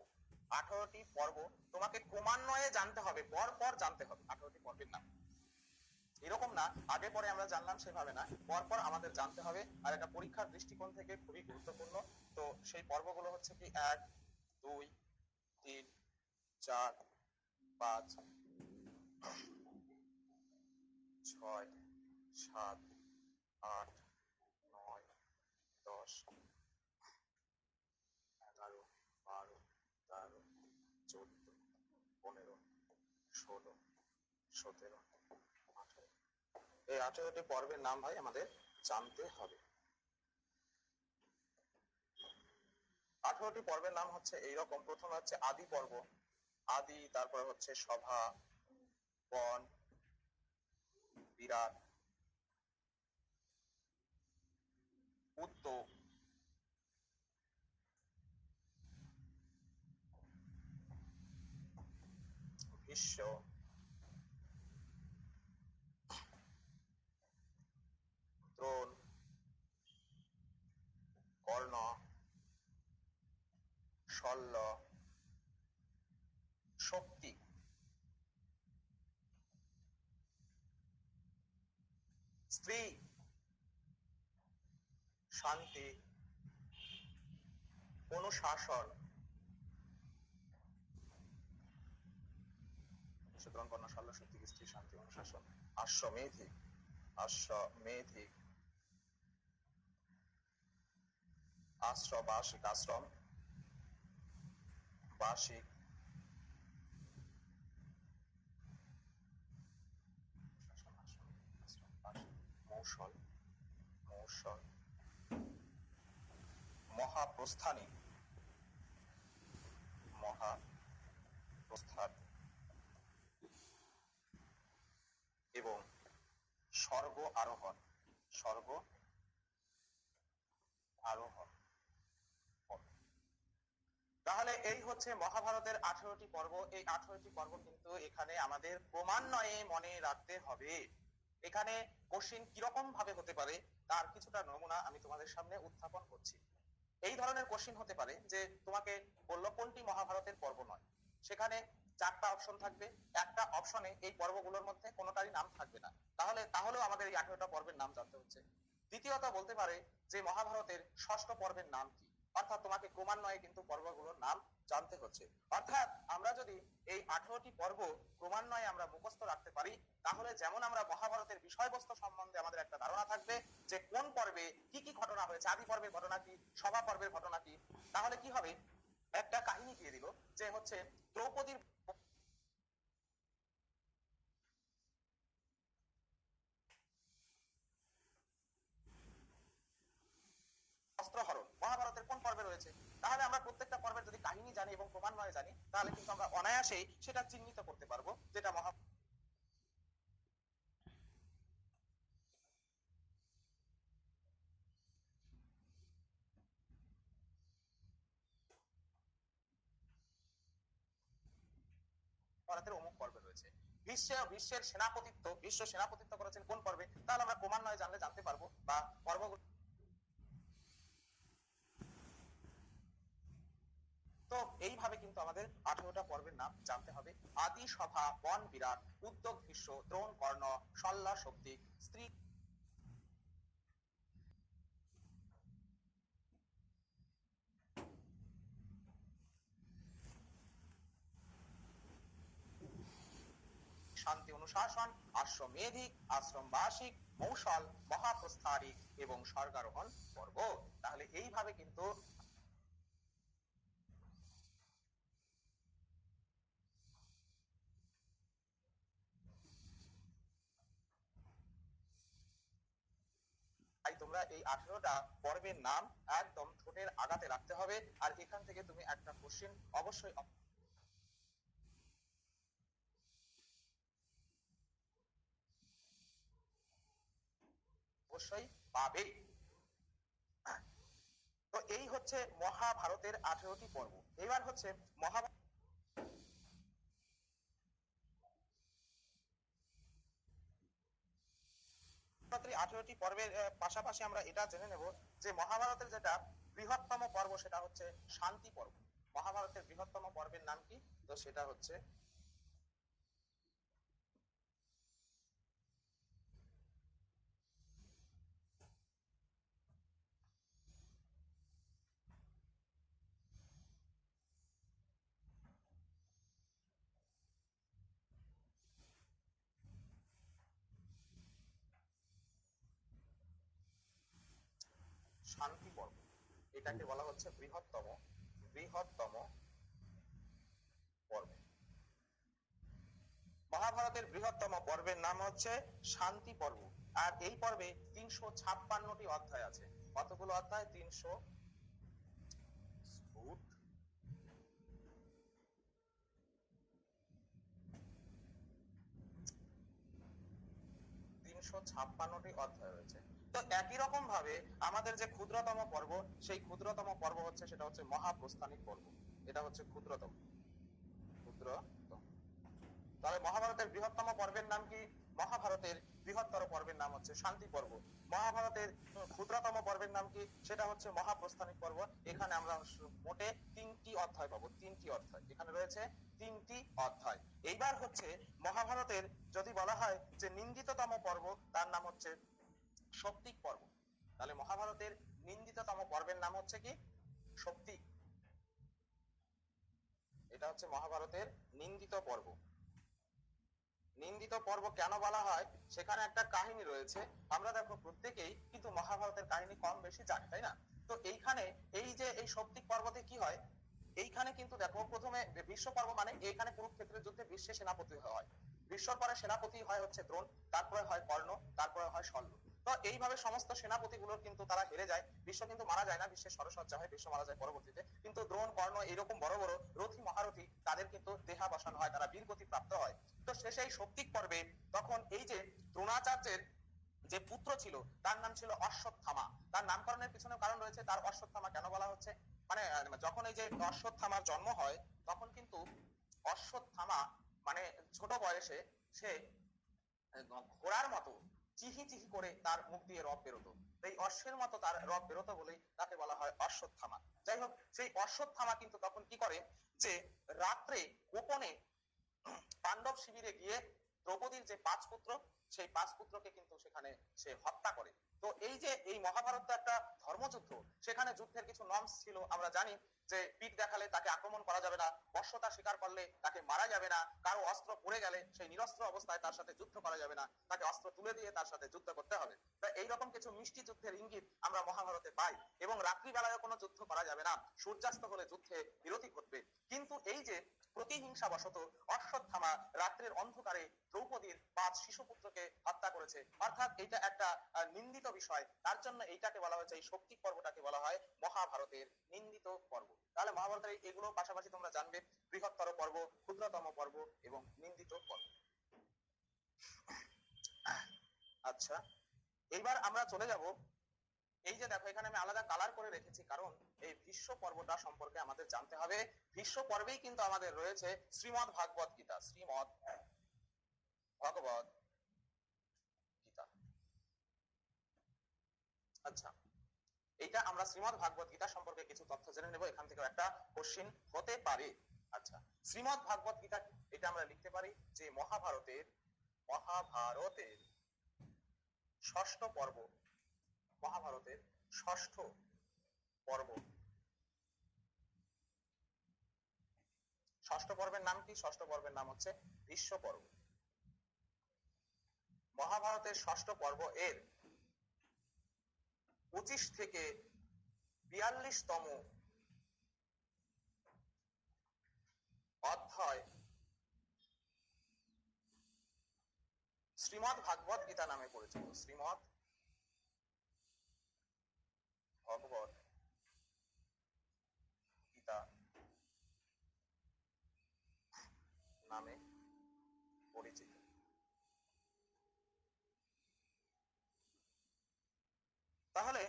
[SPEAKER 1] 18টি পর্ব তোমাকে ক্রমান্বয়ে জানতে হবে, পর পর জানতে হবে 18টি পর্বের নাম। এরকম না আগে পরে আমরা জানলাম সেভাবে না, পর পর আমাদের জানতে হবে। আর এটা পরীক্ষার দৃষ্টিকোণ থেকে খুবই গুরুত্বপূর্ণ। তো সেই পর্বগুলো হচ্ছে কি 1, 2, 3, 4, 5, 6, 7, 8, 9, 10, 11, 12, 13, 14, 15, 16, 17, 18। এই 18টি পর্বের নাম ভাই আমাদের জানতে হবে। 18টি পর্বের নাম হচ্ছে এইরকম। প্রথমে হচ্ছে আদি পর্ব, আদি, তারপরে হচ্ছে সভা, বন, বিরাট, উদ্যোগ, ভীষ্ম, দ্রোণ, কর্ণ, শল্য, শক্তি, স্ত্রী শান্তি, অনুশাসন, সুতরাং কন্যা শল্য শক্তি, স্ত্রী শান্তি, অনুশাসন, আশ্বমেধিক, আশ্বমেধিক, আশ্রবাসিক, আশ্রম বাসিক, মৌসল, মৌসল, মহাপ্রস্থানী, মহাপ্রস্থান এবং স্বর্গ আরোহণ, স্বর্গ আরোহণ। তাহলে এই হচ্ছে মহাভারতের 18টি পর্ব। এই 18টি পর্ব কিন্তু এখানে আমাদের ক্রমান্বয়ে মনে রাখতে হবে। এখানে কোশ্চেন কিরকম ভাবে হতে পারে তার কিছুটা নমুনা আমি তোমাদের সামনে উত্থাপন করছি। এই ধরনের কোশ্চেন হতে পারে যে তোমাকে বললো কোনটি মহাভারতের পর্ব নয়, সেখানে 4টা অপশন থাকবে, একটা অপশনে এই পর্বগুলোর মধ্যে কোনোটারই নাম থাকবে না, তাহলেও আমাদের এই 18টা পর্বের নাম জানতে হচ্ছে। দ্বিতীয়ত বলতে পারে যে মহাভারতের 6ষ্ঠ পর্বের নাম কি, অর্থাৎ তোমাকে ক্রমান্বয়ে কিন্তু পর্বগুলোর নাম জানতে হচ্ছে। অর্থাৎ আমরা যদি এই 18টি পর্ব ক্রমান্বয়ে আমরা মুখস্থ রাখতে পারি, তাহলে যেমন আমরা মহাভারতের বিষয়বস্তু সম্বন্ধে আমাদের একটা ধারণা থাকবে যে কোন পর্বে কি কি ঘটনা হয়েছে, আদি পর্বের ঘটনা কি, সভা পর্বের ঘটনা কি। তাহলে কি হবে, একটা কাহিনী দিয়ে দিল যে হচ্ছে দ্রৌপদীর অস্ত্রহরণ মহাভারতের কোন পর্বে রয়েছে। তাহলে আমরা প্রত্যেকটা পর্বের যদি কাহিনী জানি এবং ক্রমান্বয়ে জানি, তাহলে কিন্তু আমরা অনায়াসেই সেটা চিহ্নিত করতে পারবো যেটা মহাভারতের অমুক পর্বে রয়েছে। বিশ্বের বিশ্ব সেনাপতিত্ব করেছেন কোন পর্বে, তাহলে আমরা ক্রমান্বয়ে জানলে জানতে পারবো বা পর্বগুলো। তো এইভাবে কিন্তু আমাদের 18টা পর্বের নাম জানতে হবে। আদি সভা, বন বিরাট, উদ্যোগ ভীষ্ম, দ্রোণ কর্ণ, শল্য শক্তি, স্ত্রী শান্তি, অনুশাসন, আশ্বমেধিক, আশ্রমবাসিক, মৌসল, মহাপ্রস্থারিক এবং স্বর্গারোহণ পর্ব। তাহলে এইভাবে কিন্তু তাই তোমরা এই 18টা পর্বের নাম একদম ঠোঁটের আগাতে রাখতে হবে। আর এখান থেকে তুমি একটা কোশ্চেন অবশ্যই অবশ্যই পাবে। তো এই হচ্ছে মহাভারতের 18টি পর্ব। এবার হচ্ছে মহাভারত 18টি পর্বের পাশাপাশি আমরা এটা জেনে নেব যে মহাভারতের যেটা বৃহত্তম পর্ব সেটা হচ্ছে শান্তি পর্ব। মহাভারতের বৃহত্তম পর্বের নাম কি, তো সেটা হচ্ছে শান্তি পর্ব। এটাকে বলা হচ্ছে বৃহত্তম পর্ব। মহাভারতের বৃহত্তম পর্বের নাম হচ্ছে শান্তি পর্ব। আর এই পর্বে 356টি অধ্যায় আছে। কতগুলো অধ্যায়? 356টি অধ্যায় রয়েছে। তো একই রকম ভাবে আমাদের যে ক্ষুদ্রতম পর্ব, সেই ক্ষুদ্রতম পর্ব হচ্ছে সেটা হচ্ছে মহাপ্রস্থানিক পর্ব। এটা হচ্ছে ক্ষুদ্রতম। তাহলে মহাভারতের বৃহত্তম পর্বের নাম কি? মহাভারতের বৃহত্তর পর্বের নাম হচ্ছে শান্তি পর্ব। মহাভারতের ক্ষুদ্রতম পর্বের নাম কি? সেটা হচ্ছে মহাপ্রস্থানিক পর্ব। এখানে আমরা মোটে 3টি অধ্যায় পাবো, 3টি অধ্যায় এখানে রয়েছে, 3টি অধ্যায়। এইবার হচ্ছে মহাভারতের যদি বলা হয় যে নিন্দিততম পর্ব, তার নাম হচ্ছে সৌপ্তিক পর্ব। তাহলে মহাভারতের নিন্দিততম পর্বের নাম হচ্ছে কি? সৌপ্তিক। এটা হচ্ছে মহাভারতের নিন্দিত পর্ব। নিন্দিত পর্ব কেন বলা হয়? সেখানে একটা কাহিনী রয়েছে। আমরা দেখো প্রত্যেকেই কিন্তু মহাভারতের কাহিনী কম বেশি জানি, তাই না? তো এইখানে এই যে এই সৌপ্তিক পর্বতে কি হয়, এইখানে কিন্তু দেখো প্রথমে বিশ্ব পর্ব মানে এইখানে কুরুক্ষেত্রের যুদ্ধে বিশ্বের সেনাপতি হয়। বিশ্বর পরে সেনাপতি হয় হচ্ছে দ্রোণ, তারপরে হয় কর্ণ, তারপরে হয় শল্য। তো এইভাবে সমস্ত সেনাপতিগুলোর কিন্তু তারা হেরে যায়। বিশ্ব কিন্তু মারা যায় না, বিশ্বের সরসজ্জা হয়, বিশ্ব মারা যায় পরবর্তীতে। কিন্তু দ্রোণ, কর্ণ এরকম বড় বড় রথী মহারথী তাদের কিন্তু দেহাবসান হয়, তারা বীরগতি প্রাপ্ত হয়। তো শেষে এই সৌপ্তিক পর্বে তখন এই যে দ্রোণাচার্যের যে পুত্র ছিল তার নাম ছিল অশ্বত্থামা। তার নামকরণের পিছনে কারণ রয়েছে। তার অশ্বত্থামা কেন বলা হচ্ছে, মানে যখন এই যে অশ্বত্থামার জন্ম হয় তখন কিন্তু অশ্বত্থামা মানে ছোট বয়সে সে ঘোড়ার মতো চিহি চিহি করে তার মুখ দিয়ে রব বেরোতো। এই অশ্বের মতো তার রব বেরোতো বলেই তাকে বলা হয় অশ্বত্থামা। যাই হোক, সেই অশ্বত্থামা কিন্তু তখন কি করে যে রাত্রে গোপনে পাণ্ডব শিবিরে গিয়ে দ্রৌপদীর যে 5 পুত্র, সেই 5 পুত্রকে কিন্তু সেখানে সে হত্যা করে। তো এই যে এই মহাভারত একটা ধর্মযুদ্ধ, সেখানে যুদ্ধের কিছু নর্মস ছিল। আমরা জানি যে পিঠ দেখালে তাকে আক্রমণ করা যাবে না, বশ্যতা স্বীকার করলে তাকে মারা যাবে না, কারো অস্ত্র পড়ে গেলে সেই নিরস্ত্র অবস্থায় তার সাথে যুদ্ধ করা যাবে না, তাকে অস্ত্র তুলে দিয়ে তার সাথে যুদ্ধ করতে হবে। তাই এইরকম কিছু মিষ্টি যুদ্ধের ইঙ্গিত আমরা মহাভারতে পাই। এবং রাত্রিবেলায় কোনো যুদ্ধ করা যাবে না, সূর্যাস্ত হলে যুদ্ধে বিরতি ঘটবে। কিন্তু এই যে প্রতিহিংসাবশত অশ্বত্থামা রাত্রের অন্ধকারে দ্রৌপদীর 5 শিশুপুত্রকে হত্যা করেছে, অর্থাৎ এটা একটা নিন্দিত বিষয়। তার জন্য এইটাকে বলা হয়েছে, এই সৌপ্তিক পর্বটাকে বলা হয় মহাভারতের নিন্দিত পর্ব। তাহলে মহাভারতের এগুলো পাশাপাশি তোমরা জানবে, বৃহত্তর পর্ব, ক্ষুদ্রতম পর্ব এবং নিন্দিত পর্ব। আচ্ছা, এইবার আমরা চলে যাব, এই যে দেখো এখানে আমি আলাদা কালার করে রেখেছি, কারণ এই ভীষ্ম পর্বটা সম্পর্কে আমাদের জানতে হবে। ভীষ্ম পর্বেই কিন্তু আমাদের রয়েছে শ্রীমদ ভাগবত গীতা। শ্রীমদ ভগবত গীতা। আচ্ছা, এইটা আমরা শ্রীমদ ভাগবত গীতা সম্পর্কে কিছু তথ্য জেনে নেব, এখান থেকে একটা কোশ্চেন হতে পারে। আচ্ছা, শ্রীমদ ভাগবত গীতা এটা আমরা লিখতে পারি যে মহাভারতের ষষ্ঠ পর্ব, মহাভারতের ষষ্ঠ পর্ব। ষষ্ঠ পর্বের নাম কি? ষষ্ঠ পর্বের নাম হচ্ছে ভীষ্ম পর্ব। মহাভারতের ষষ্ঠ পর্ব এর 25 থেকে 42তম অধ্যায় শ্রীমদ ভাগবত গীতা নামে পরিচিত। শ্রীমদ ভগবত গীতা নামে পরিচিত। তাহলে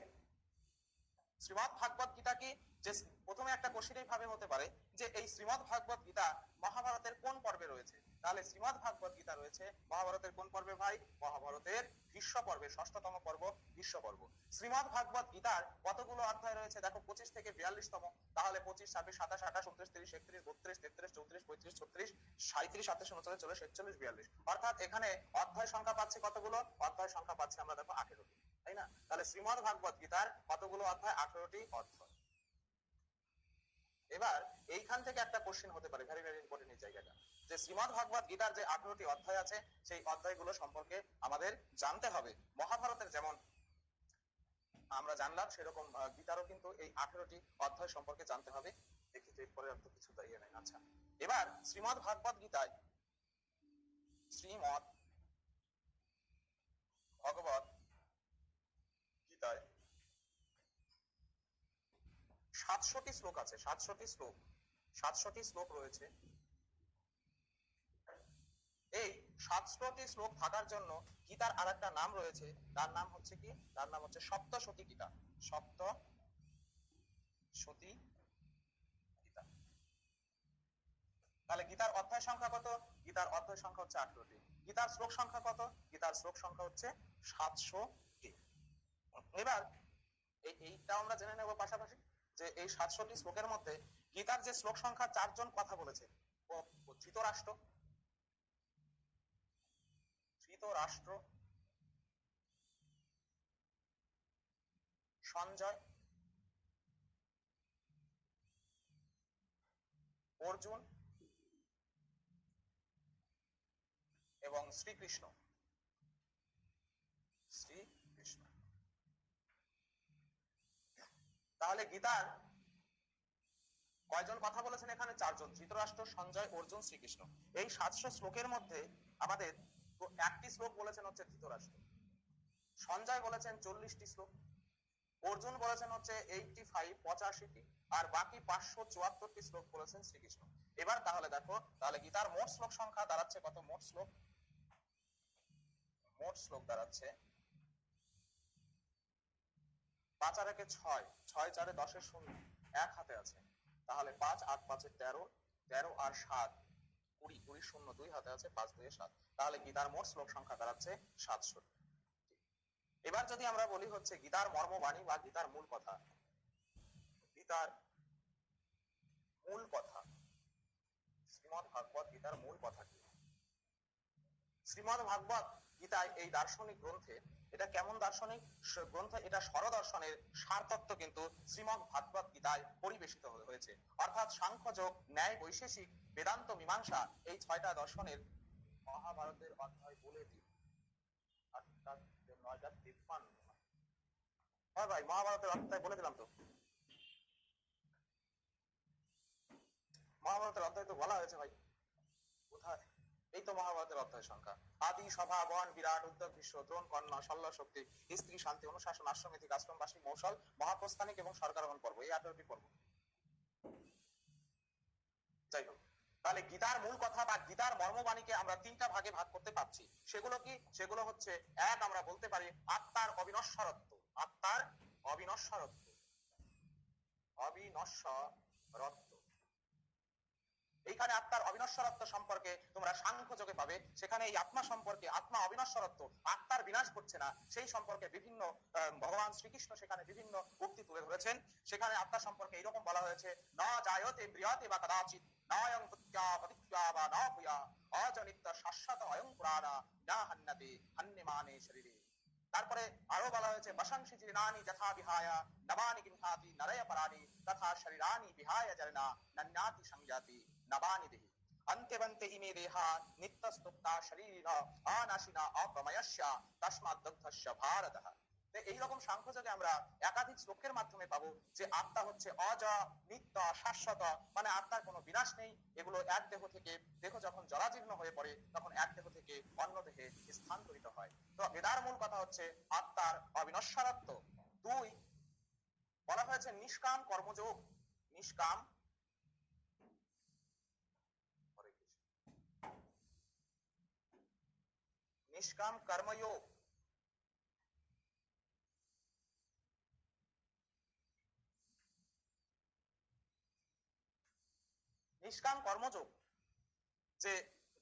[SPEAKER 1] শ্রীমদ ভাগবত গীতা কি? যে প্রথমে একটা কোশ্চেন এইভাবে হতে পারে যে এই শ্রীমদ ভাগবত গীতা মহাভারতের কোন পর্বে রয়েছে? তাহলে শ্রীমদ ভাগবত গীতা রয়েছে মহাভারতের কোন পর্বে ভাই? মহাভারতের ভীষ্ম পর্বে, ষষ্ঠতম পর্ব ভীষ্ম পর্ব। শ্রীমদ ভাগবত গীতার কতগুলো অধ্যায় রয়েছে দেখো? 25 থেকে 42তম। তাহলে 25, 26, 27, 28, 29, 30, 31, 32, 33, 34, 35, 36, 37, 38, 39, 40, 41, 42। অর্থাৎ এখানে অধ্যায় সংখ্যা পাচ্ছে কতগুলো? অধ্যায় সংখ্যা পাচ্ছে আমরা দেখো 18টি, তাই না? তাহলে শ্রীমদ ভাগবত গীতার কতগুলো অধ্যায়? 18টি অধ্যায়। এবার এইখান থেকে একটা কোশ্চেন হতে পারে, ভেরি ভেরি ইম্পর্টেন্ট এই জায়গাটা, যে শ্রীমদ ভাগবত গীতার যে 18টি অধ্যায় আছে সেই অধ্যায়গুলো সম্পর্কে আমাদের জানতে হবে। মহাভারতের যেমন আমরা জানলাম, সেরকম গীতারও কিন্তু এই 18টি অধ্যায় সম্পর্কে জানতে হবে। দেখি তো এরপরে আর তো কিছু দাঁড়িয়ে নাই। আচ্ছা, এবার শ্রীমদ ভাগবত গীতায়, শ্রীমদ ভগবত গীতায় 700টি শ্লোক আছে। 700টি শ্লোক রয়েছে। এই 700টি শ্লোক থাকার জন্য গীতার আর একটা নাম রয়েছে, তার নাম হচ্ছে কি? তার নাম হচ্ছে সপ্তশতী গীতা। সপ্তশতী গীতা। তাহলে গীতার অধ্যায় সংখ্যা কত? গীতার অধ্যায় সংখ্যা হচ্ছে 18টি। গীতার শ্লোক সংখ্যা কত? গীতার শ্লোক সংখ্যা হচ্ছে 700টি। এবার এইটা আমরা জেনে নেব পাশাপাশি যে এই 700টি শ্লোকের মধ্যে গীতার যে শ্লোক সংখ্যা 4 জন কথা বলেছে, ধৃতরাষ্ট্র, সঞ্জয়, অর্জুন এবং শ্রীকৃষ্ণ। তাহলে গীতার কয়জন কথা বলেছেন এখানে? 4 জন, ধৃতরাষ্ট্র, সঞ্জয়, অর্জুন, শ্রীকৃষ্ণ। এই 700 শ্লোকের মধ্যে আমাদের একটি শ্লোক বলেছেন হচ্ছে ধৃতরাষ্ট্র, সঞ্জয় বলেছেন 40টি শ্লোক, অর্জুন বলেছেন হচ্ছে 85 আর বাকি 574টি শ্লোক বলেছেন শ্রীকৃষ্ণ। এবার তাহলে দেখো, তাহলে গীতার মোট শ্লোক সংখ্যা দাঁড়াচ্ছে কত? মোট শ্লোক দাঁড়াচ্ছে 5 আর 1 6, 6 4 10 শূন্য, এক হাতে আছে। তাহলে 5 8 5 13, 13 আর 7 20, 20 শূন্য 2 হাতে আছে, 5 2 7। তাহলে গীতার মোট শ্লোক সংখ্যা দাঁড়াচ্ছে 700। এবার যদি আমরা বলি হচ্ছে গীতার মর্মবাণী বা গীতার মূল কথা, গীতার মূল কথা, শ্রীমদ্ ভাগবত গীতার মূল কথা কি? শ্রীমদ্ ভাগবত গীতায় এই দার্শনিক গ্রন্থে, এটা কেমন দার্শনিক গ্রন্থ? এটা স্বরদর্শনের সারতত্ত্ব কিন্তু শ্রীমদ্ ভাগবত গীতায় পরিবেশিত হয়েছে। অর্থাৎ সাংখ্য যোগ, ন্যায়, বৈশেষিক, বেদান্ত, মীমাংসা, এই 6টা দর্শনের মহাভারতের অধ্যায় বলে দিই। 8টা 9টা 53। হ্যাঁ ভাই, মহাভারতের অধ্যায় বলে দিলাম তো। মহাভারতের অধ্যায় তো বলা হয়েছে ভাই, কোথায়? এই তো মহাভারতের অধ্যায় সংখ্যা। আদি, সভা, বন, বিরাট, উদ্যোগ, বিশ্ব, দ্রোণ, কর্ণ, শল্য, শক্তি, স্ত্রী, শান্তি, অনুশাসন, আশ্রমেধিক, আশ্রমবাসী, মৌসল, মহাপ্রস্থানিক এবং সরকারগণ পর্ব, এই 18টি পর্ব। যাই হোক, তাহলে গীতার মূল কথা বা গীতার মর্মবাণীকে আমরা 3টা ভাগে ভাগ করতে পারছি। সেগুলো কি? সেগুলো হচ্ছে, এক, আমরা বলতে পারি আত্মার অবিনশ্বরত্ব। আত্মার অবিনশ্বরত্ব, এইখানে আত্মার অবিনশ্বরত্ব সম্পর্কে তোমরা সাংখ্য যোগে পাবে। সেখানে এই আত্মা সম্পর্কে, আত্মা অবিনশ্বরত্ব, আত্মার বিনাশ ঘটছে না, সেই সম্পর্কে বিভিন্ন ভগবান শ্রীকৃষ্ণ সেখানে বিভিন্ন উক্তি তুলে ধরেছেন। সেখানে আত্মা সম্পর্কে এইরকম বলা হয়েছে, না জায়তে ম্রিয়তে বা কদাচিৎ, নায়ং তুত্যা পতিত্যা বা না ভূয়া, অজনিত্য শাশ্বত অয়ং পুরাণা, না হান্যতে হান্যমানে শরীরে। তারপরে আরো বলা হয়েছে, বশংসি জীর্ণানি যথা বিহায়া নবানি গৃহাতি নরয় পরাণি তথা শরীরানি বিহায় জরনা নন্যাতি সংজাতি নবানি দেহি অন্ত্যবন্তে ইমে দেহা নিত্যস্তুপ্তা শরীর আনাশিনা অপ্রময়স্য তস্মাৎ দগ্ধস্য ভারতঃ। এইরকম সাংখ্যযোগে আমরা একাধিক শ্লোকের মাধ্যমে পাবো যে আত্মা হচ্ছে অজ, নিত্য, শাশ্বত, মানে আত্মার কোনো বিনাশ নেই। এগুলো এক দেহ থেকে, দেহ যখন জরাজীর্ণ হয়ে পড়ে তখন এক দেহ থেকে অন্য দেহে স্থানান্তরিত হয়। তো বেদার মূল কথা হচ্ছে আত্মার অবিনশ্বরত্ব। 2, বলা হয়েছে নিষ্কাম কর্মযোগ। নিষ্কাম নিষ্কাম কর্মযোগ। নিষ্কাম কর্মযোগ, যে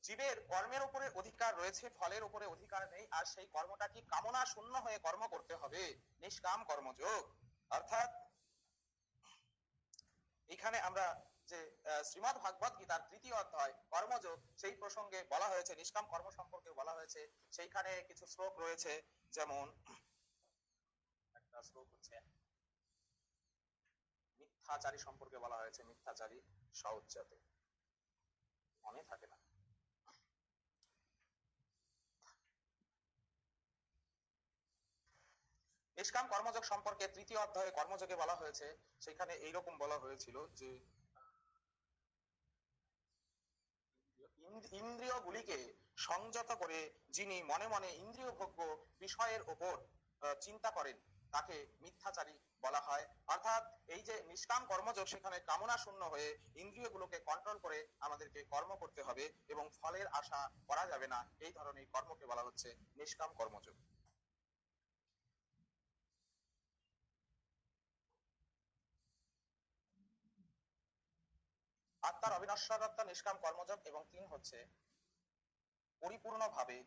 [SPEAKER 1] জীবের কর্মের উপরে অধিকার রয়েছে, ফলের উপরে অধিকার নেই, আর সেই কর্মটা কি কামনা শূন্য হয়ে কর্ম করতে হবে, নিষ্কাম কর্মযোগ। অর্থাৎ এখানে আমরা যে শ্রীমদ্ ভাগবত গীতার 3য় অধ্যায় কর্মযোগ, সেই প্রসঙ্গে বলা হয়েছে, নিষ্কাম কর্ম সম্পর্কে বলা হয়েছে। সেইখানে কিছু শ্লোক রয়েছে, যেমন একটা শ্লোক হচ্ছে মিথ্যাচারী সম্পর্কে বলা হয়েছে, মিথ্যাচারী সউচ্চতে, মনে থাকে না। নিষ্কাম কর্মযোগ সম্পর্কে 3য় অধ্যায়ে কর্মযোগে বলা হয়েছে। সেখানে এইরকম বলা হয়েছিল যে ইন্দ্রিয়গুলিকে সংযত করে যিনি মনে মনে ইন্দ্রিয় ভোগ্য বিষয়ের উপর চিন্তা করেন তাকে মিথ্যাচারী বলা হয়। অর্থাৎ এই যে নিষ্কাম কর্মযোগ, সেখানে কামনা শূন্য হয়ে ইন্দ্রিয়গুলোকে কন্ট্রোল করে আমাদেরকে কর্ম করতে হবে এবং ফলের আশা করা যাবে না, এই ধরনের কর্মকে বলা হচ্ছে নিষ্কাম কর্মযোগ। আত্মার অবিনশ্বরত্ব, নিষ্কাম কর্মযোগ। এবং 3 হচ্ছে পরিপূর্ণভাবে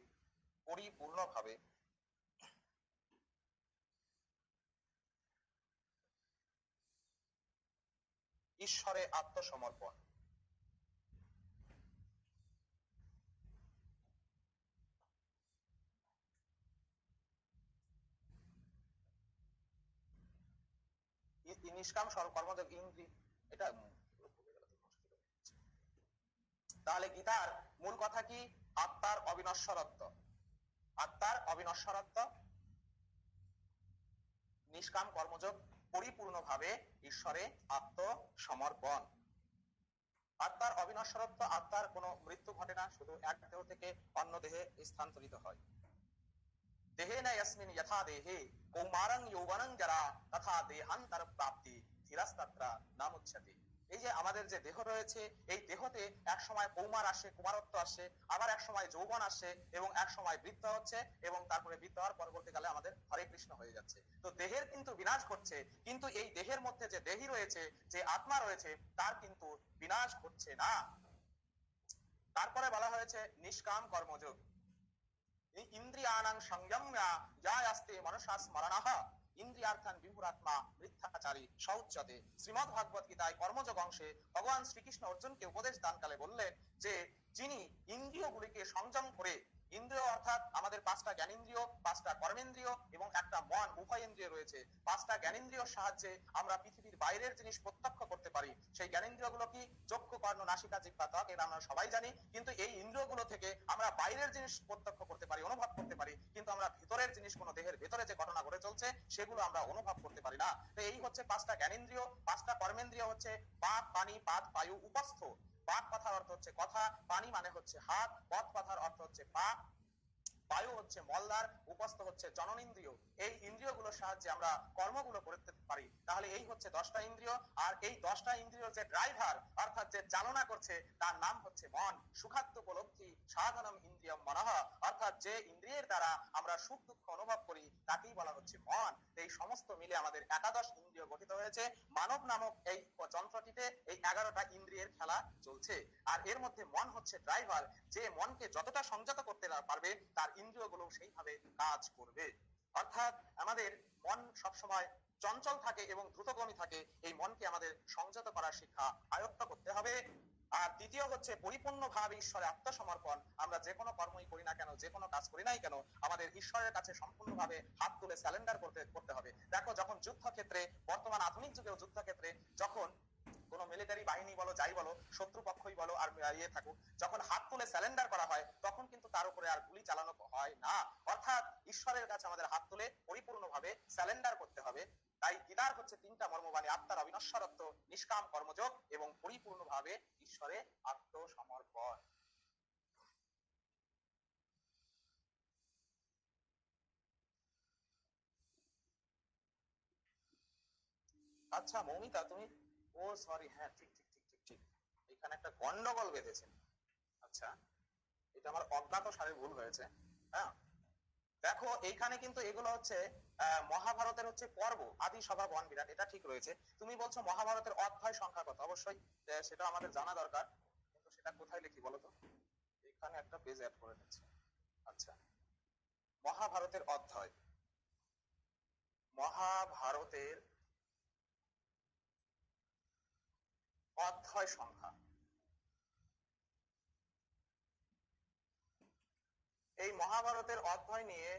[SPEAKER 1] ঈশ্বরে আত্মসমর্পণ। নিষ্কাম কর্মযোগ ইন্দ্রিয়, এটা তাহলে গীতার মূল কথা কি? আত্মার অবিনশ্বরত্ব, আত্মার অবিনশ্বরত্ব, নিষ্কাম কর্মযোগ, পরিপূর্ণভাবে ঈশ্বরে আত্মসমর্পণ। আত্মার অবিনশ্বরত্ব, আত্মার কোনো মৃত্যু ঘটে না, শুধু এক দেহ থেকে অন্য দেহে স্থানান্তরিত হয়। দেহে না ইয়াসমিন যথা দেহে কৌমারং যৌবনং জরা তথা দেহান্তর প্রাপ্তি ধীরাস্তাত্রা নামুচ্যতে। এই যে আমাদের যে দেহ রয়েছে, এই দেহতে এক সময় কৌমার আসে, কুমারত্ব আসে, আবার এক সময় যৌবন আসে, এবং এক সময় বৃদ্ধ হচ্ছে, এবং তারপরে বৃদ্ধ হওয়ার পরবর্তীকালে আমাদের হরে কৃষ্ণ হয়ে যাচ্ছে। তো দেহের কিন্তু বিনাশ ঘটছে, কিন্তু এই দেহের মধ্যে যে দেহী রয়েছে, যে আত্মা রয়েছে, তার কিন্তু বিনাশ ঘটছে না। তারপরে বলা হয়েছে নিষ্কাম কর্মযোগ। ইন্দ্রিয়ানাং সংযম্য যায়াস্তে মনসা স্মরণঃ ইন্দ্রিয়ার্থান বিভুরাত্মা মিথ্যাচারী সৌচ্যতে। শ্রীমদ ভাগবত গীতায় কর্মযোগ অংশে ভগবান শ্রীকৃষ্ণ অর্জুনকে উপদেশ দানকালে বললেন যে যিনি ইন্দ্রিয়গুলিকে সংযম করে, ইন্দ্রিয় অর্থাৎ আমাদের পাঁচটা জ্ঞানেন্দ্রিয়, পাঁচটা কর্মেন্দ্রিয় এবং একটা মন, উভয় ইন্দ্রিয় রয়েছে। পাঁচটা জ্ঞানেন্দ্রিয়র সাহায্যে আমরা পৃথিবীর বাইরের জিনিস প্রত্যক্ষ করতে পারি। সেই জ্ঞানেন্দ্রিয়গুলো কি? চক্ষু, কর্ণ, নাসিকা, জিহ্বা, ত্বক, এটা আমরা সবাই জানি। কিন্তু এই ইন্দ্রিয়গুলো থেকে আমরা বাইরের জিনিস প্রত্যক্ষ করতে পারি, অনুভব করতে পারি, কিন্তু আমরা ভিতরের জিনিস, কোনো দেহের ভেতরে যে ঘটনা ঘটে চলছে, সেগুলো আমরা অনুভব করতে পারি না। তো এই হচ্ছে পাঁচটা জ্ঞানেন্দ্রিয়। পাঁচটা কর্মেন্দ্রিয় হচ্ছে বাক, পানি, পাদ, বায়ু, উপস্থ। বাক কথার অর্থ হচ্ছে কথা, পানি মানে হচ্ছে হাত, পদ কথার অর্থ হচ্ছে পা, বায়ু হচ্ছে মলদ্বার, উপস্থ হচ্ছে জননেন্দ্রিয়। এই ইন্দ্রিয়গুলোর সাহায্যে আমরা কর্মগুলো করতে পারি। তাহলে এই হচ্ছে 10টা ইন্দ্রিয়। আর এই 10টা ইন্দ্রিয়র যে ড্রাইভার অর্থাৎ যে চালনা করছে, তার নাম হচ্ছে মন। সুখাদ্য উপলব্ধি সাধনম ইন্দ্রিয়ম মনঃ, অর্থাৎ যে ইন্দ্রিয়ের দ্বারা আমরা সুখ দুঃখ অনুভব করি, তাকেই বলা হচ্ছে মন। এই সমস্ত মিলে আমাদের 11 ইন্দ্রিয় গঠিত হয়েছে। মানব নামক এই যন্ত্রটিতে এই 11টা ইন্দ্রিয়ের খেলা চলছে। আর এর মধ্যে মন হচ্ছে ড্রাইভার। যে মনকে যতটা সংযত করতে পারবে, তার ইন্দ্রিয়গুলো সেইভাবে কাজ করবে। অর্থাৎ আমাদের মন সবসময় চঞ্চল থাকে এবং দ্রুতগামী থাকে। এই মনকে আমাদের সংযত করার শিক্ষা আয়ত্ত করতে হবে। আর দ্বিতীয় হচ্ছে পরিপূর্ণভাবে ঈশ্বরে আত্মসমর্পণ। আমরা যে কোনো কর্মই করি না কেন, যে কোনো কাজ করি নাই কেন, আমাদের ঈশ্বরের কাছে সম্পূর্ণভাবে হাত তুলে স্যালেন্ডার করতে হবে। দেখো, যখন যুদ্ধক্ষেত্রে, বর্তমান আধুনিক যুগেও যুদ্ধক্ষেত্রে, যখন কোনো মিলিটারি বাহিনী বলো, যাই বলো, শত্রুপক্ষই বলো আর ইয়ে থাকুক, যখন হাত তুলে স্যালেন্ডার করা হয়, তখন কিন্তু তার উপরে আর গুলি চালানো হয় না। অর্থাৎ ঈশ্বরের কাছে আমাদের হাত তুলে পরিপূর্ণভাবে স্যালেন্ডার করতে হবে। তাই গীতার হচ্ছে 3টা মর্মবাণী: আত্মার অবিনশ্বরত্ব, নিষ্কাম কর্মযোগ এবং পরিপূর্ণভাবে ঈশ্বরে আত্মসমর্পণ। আচ্ছা মৌমিতা, তুমি, ও সরি, হ্যাঁ ঠিক ঠিক ঠিক ঠিক ঠিক, এখানে একটা গন্ডগোল বেঁধেছে। আচ্ছা, এটা আমার অজ্ঞাত সারে ভুল হয়েছে। হ্যাঁ, দেখো এইখানে কিন্তু এগুলো হচ্ছে মহাভারতের হচ্ছে পর্ব, আদি সভা বন বিরাট, এটা ঠিক রয়েছে। তুমি বলছো মহাভারতের অধ্যায় সংখ্যা কত, অবশ্যই সেটা আমাদের জানা দরকার, কিন্তু সেটা কোথায় লিখি বলো তো? এখানে একটা পেজ অ্যাড করে নিচ্ছি। আচ্ছা, মহাভারতের অধ্যায়, মহাভারতের অধ্যায় সংখ্যা। এই মহাভারতের অধ্যায় নিয়ে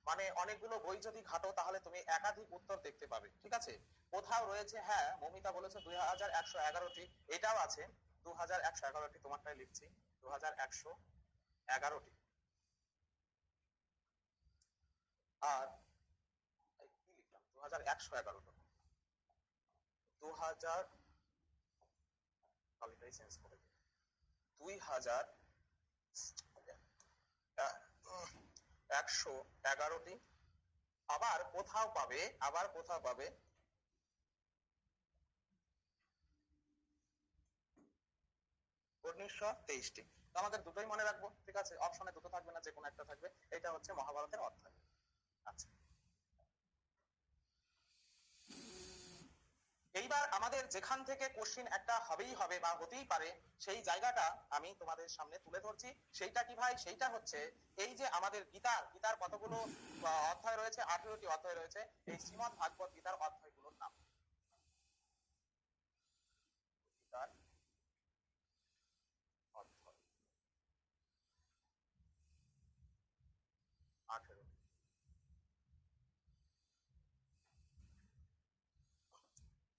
[SPEAKER 1] মানে অনেকগুলো বই যদি ঘাটো, তাহলে তুমি একাধিক উত্তর দেখতে পাবে। ঠিক আছে, কোথাও রয়েছে, হ্যাঁ মমিতা বলেছে 2111টি, এটাও আছে 2111টি, তোমারটাই লিখছি 2111টি। আর কি লিখলাম, 2111টা, 2000, এটাই চেঞ্জ করে দিই, 2111টি। আবার কোথাও পাবে, আবার কোথাও পাবে 1923টি। আমাদের দুটোই মনে রাখবো, ঠিক আছে, অপশনে দুটো থাকবে না, যে কোনো একটা থাকবে। এটা হচ্ছে মহাভারতের অধ্যায়। আচ্ছা, এইবার আমাদের যেখান থেকে কোশ্চিন একটা হবেই হবে বা হতেই পারে সেই জায়গাটা আমি তোমাদের সামনে তুলে ধরছি। সেইটা কি ভাই? সেইটা হচ্ছে এই যে আমাদের গীতার কতগুলো অধ্যায় রয়েছে, 18টি অধ্যায় রয়েছে। এই শ্রীমদ্ ভাগবত গীতার অধ্যায়গুলোর নাম। গীতার অধ্যায় 18।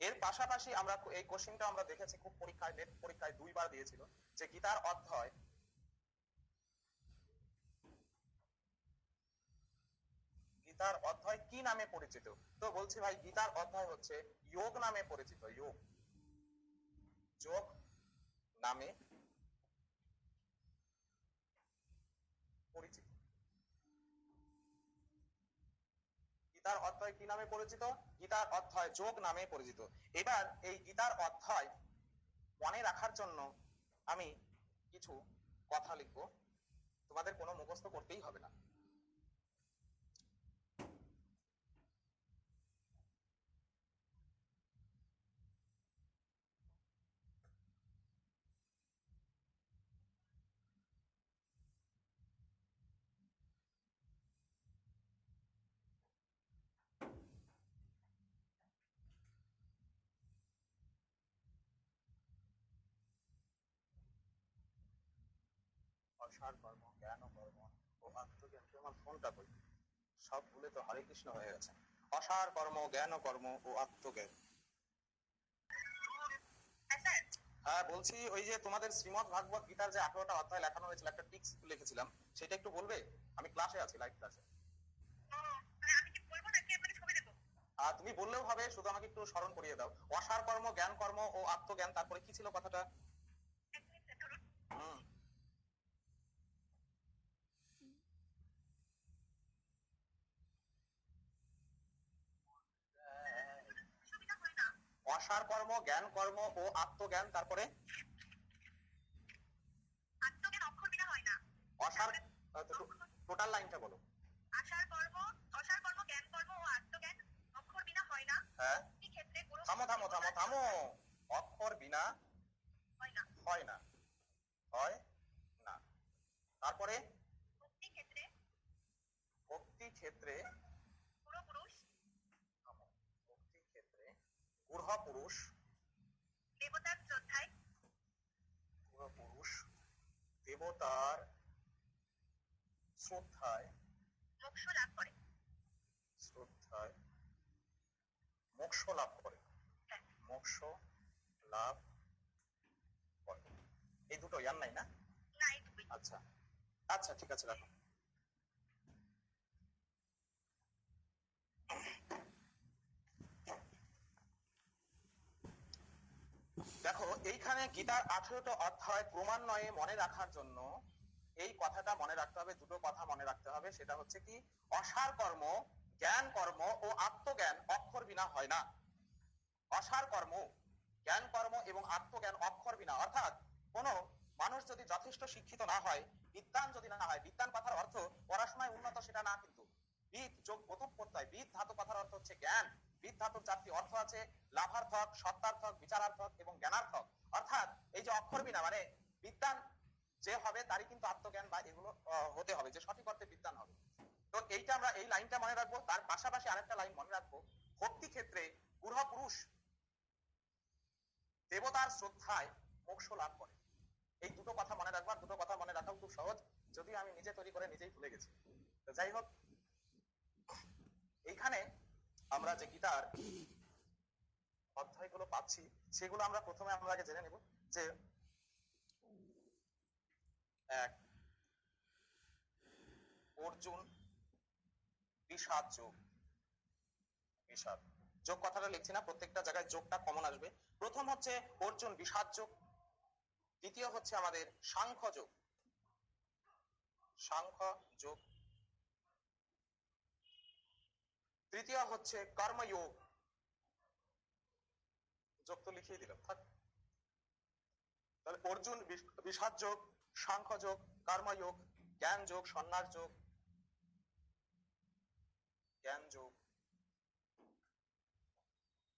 [SPEAKER 1] এর পাশাপাশি আমরা এই কোশ্চিনটা আমরা দেখেছি খুব পরীক্ষায়, নেট পরীক্ষায় 2বার দিয়েছিল, যে গীতার অধ্যায় কি নামে পরিচিত? তো বলছি ভাই গীতার অধ্যায় হচ্ছে যোগ নামে পরিচিত। যোগ নামে পরিচিত। গীতার অধ্যায় কি নামে পরিচিত? গীতার অধ্যায় যোগ নামে পরিচিত। এবার এই গীতার অধ্যায় মনে রাখার জন্য আমি কিছু কথা লিখবো, তোমাদের কোনো মুখস্থ করতেই হবে না। অসার কর্ম, জ্ঞান কর্ম ও আত্মজ্ঞান। তোমার ফোনটা কই? সব ভুলে তো হরে কৃষ্ণ হয়ে গেছে। অসার কর্ম, জ্ঞান কর্ম ও আত্মজ্ঞান। হ্যাঁ বলছি, ওই যে তোমাদের শ্রীমদ্ ভাগবত গীতার যে 18টা অধ্যায় লেখানো হয়েছিল, একটা টিক্স লিখেছিলাম, সেটা একটু বলবে? আমি ক্লাসে আছি, লাইভ ক্লাসে। তুমি বললেও হবে, শুধু আমাকে একটু স্মরণ করিয়ে দাও। অসার কর্ম, জ্ঞান কর্ম ও আত্মজ্ঞান, তারপরে কি ছিল কথাটা? হুম। অসার কর্ম, জ্ঞান কর্ম ও আত্মজ্ঞান, তারপরে অসার, টোটাল লাইনটা বলো। হ্যাঁ, থামো থামো থামো থামো। অক্ষর বিনা হয় না, হয় না। তারপরে ভক্তি ক্ষেত্রে, ভক্তি ক্ষেত্রে গূঢ় পুরুষ, দেবতার শ্রদ্ধায়, শ্রদ্ধায় মোক্ষ লাভ করে, মোক্ষ লাভ করে। এই দুটো ইয়ার নাই না? আচ্ছা আচ্ছা, ঠিক আছে, রাখো। দেখো এইখানে গীতার 18টা অধ্যায় ক্রমান্বয়ে মনে রাখার জন্য এই কথাটা মনে রাখতে হবে, দুটো কথা মনে রাখতে হবে। সেটা হচ্ছে কি, অসার কর্ম, জ্ঞান কর্ম ও আত্মজ্ঞান অক্ষর বিনা হয় না। অসার কর্ম, জ্ঞান কর্ম এবং আত্মজ্ঞান অক্ষর বিনা, অর্থাৎ কোনো মানুষ যদি যথেষ্ট শিক্ষিত না হয়, বিদ্বান যদি না হয়, বিদ্বান কথার অর্থ পড়াশোনায় উন্নত সেটা না, কিন্তু বিদ যোগ বোধক প্রত্যয়, বিদ ধাতু কথার অর্থ হচ্ছে জ্ঞান। বিদ ধাতুর 4টি অর্থ আছে, লাভার্থক, সত্যার্থক, বিচারার্থক এবং জ্ঞানার্থক। অর্থাৎ এই যে অক্ষর বিনা মানে বিদ্বান যে হবে তারই কিন্তু আত্মজ্ঞান বা এগুলো হতে হবে, যে সঠিক অর্থে বিদ্বান হবে। তো এইটা আমরা এই লাইনটা মনে রাখবো। তার পাশাপাশি আরেকটা লাইন মনে রাখবো, ভক্তি ক্ষেত্রে গূঢ় পুরুষ দেবতার শ্রদ্ধায় মোক্ষ লাভ করে। এই দুটো কথা মনে রাখবো। আর দুটো কথা মনে রাখাও খুব সহজ, যদি আমি নিজে তৈরি করে নিজেই ভুলে গেছি। তো যাই হোক, এইখানে আমরা যে গীতার অধ্যায়গুলো পাচ্ছি সেগুলো আমরা প্রথমে আমরা আগে জেনে নেব যে এক, অর্জুন বিষাদ যোগ। বিষাদ যোগ কথাটা লিখছি না, প্রত্যেকটা জায়গায় যোগটা কমন আসবে। প্রথম হচ্ছে অর্জুন বিষাদ যোগ, দ্বিতীয় হচ্ছে আমাদের সাংখ্য যোগ, সাংখ্য যোগ, তৃতীয় হচ্ছে কর্মযোগ। যোগ তো লিখিয়ে দিলাম, থাক। তাহলে অর্জুন বিষাদ যোগ, সাংখ্য যোগ, কর্মযোগ, জ্ঞান যোগ, সন্ন্যাস যোগ, জ্ঞান যোগ,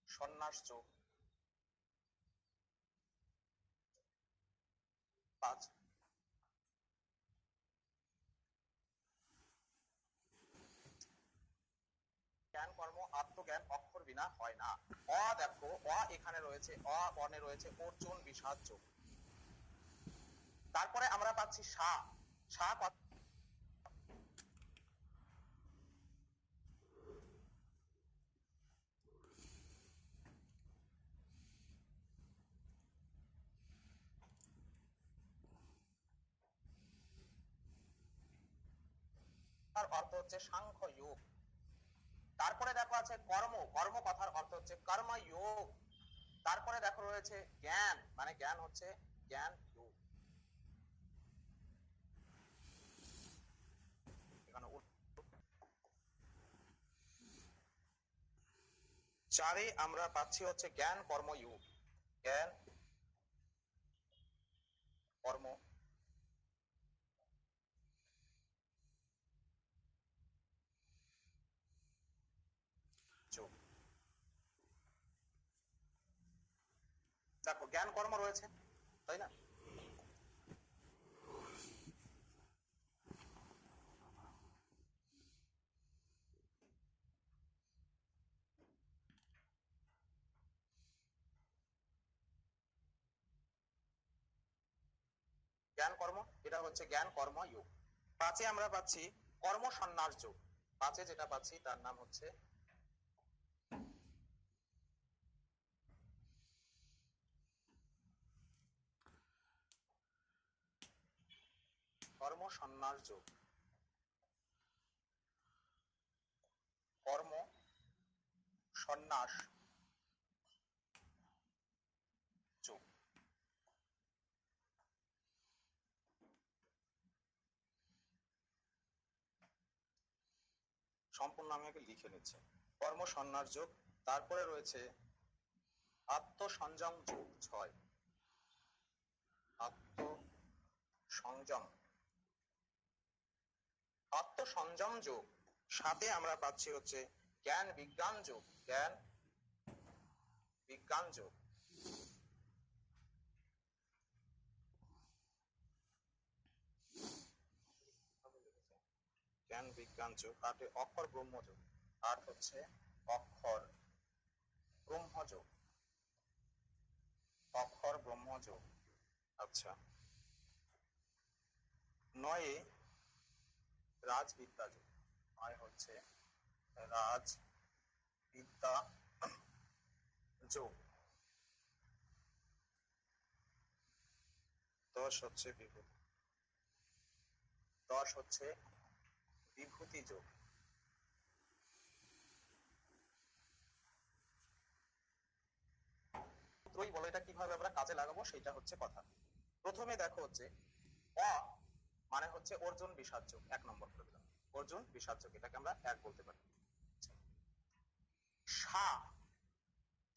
[SPEAKER 1] সন্ন্যাস যোগ, 5। জ্ঞান কর্ম আত্মজ্ঞান অক্ষর বিনা হয় না। অ দেখো, অ এখানে রয়েছে, অ বর্ণে রয়েছে অর্জুন বিষাদ যোগ। তারপরে আমরা পাচ্ছি সা। সা তার অর্থ হচ্ছে সাংখ্য যোগ। তারপরে দেখো আছে কর্ম। কর্ম কথার অর্থ হচ্ছে কর্ম যোগ। তারপরে দেখো রয়েছে জ্ঞান, মানে জ্ঞান হচ্ছে জ্ঞান যোগ। এখানে 4-এ আমরা পাচ্ছি হচ্ছে জ্ঞান কর্ম যোগ। জ্ঞান কর্ম যোগ। দেখো জ্ঞান কর্ম রয়েছে, তাই না? জ্ঞান কর্ম, এটা হচ্ছে জ্ঞান কর্ম যোগ। 5-এ আমরা পাচ্ছি কর্ম সন্ন্যাস যোগ। 5-এ যেটা পাচ্ছি তার নাম হচ্ছে কর্ম সন্ন্যাস যোগ। কর্ম সন্ন্যাস যোগ। সম্পূর্ণ আমি আগে লিখে নিচ্ছি। কর্ম সন্ন্যাস যোগ। তারপরে রয়েছে আত্মসংযম যোগ 6। আত্মসংযম, আত্মসংযম যোগ। 7-এ আমরা পাচ্ছি হচ্ছে জ্ঞান বিজ্ঞান যোগ। জ্ঞান বিজ্ঞান যোগ। জ্ঞান বিজ্ঞান যোগ। 8-এ অক্ষর ব্রহ্ম যোগ। 8 হচ্ছে অক্ষর ব্রহ্ম যোগ। অক্ষর ব্রহ্ম যোগ। আচ্ছা। 9-এ রাজবিদ্যা যোগ। 9 হচ্ছে রাজবিদ্যা যোগ। 10 হচ্ছে বিভূতি। 10 হচ্ছে বিভূতি যোগ। সূত্রই বলো, এটা কিভাবে আমরা কাজে লাগাবো সেটা হচ্ছে কথা। প্রথমে দেখো হচ্ছে অ মানে হচ্ছে অর্জুন বিষাদ যোগ, 1 নম্বর করে দিলাম। অর্জুন বিষাদ যোগ, এটাকে আমরা 1 বলতে পারি। সা,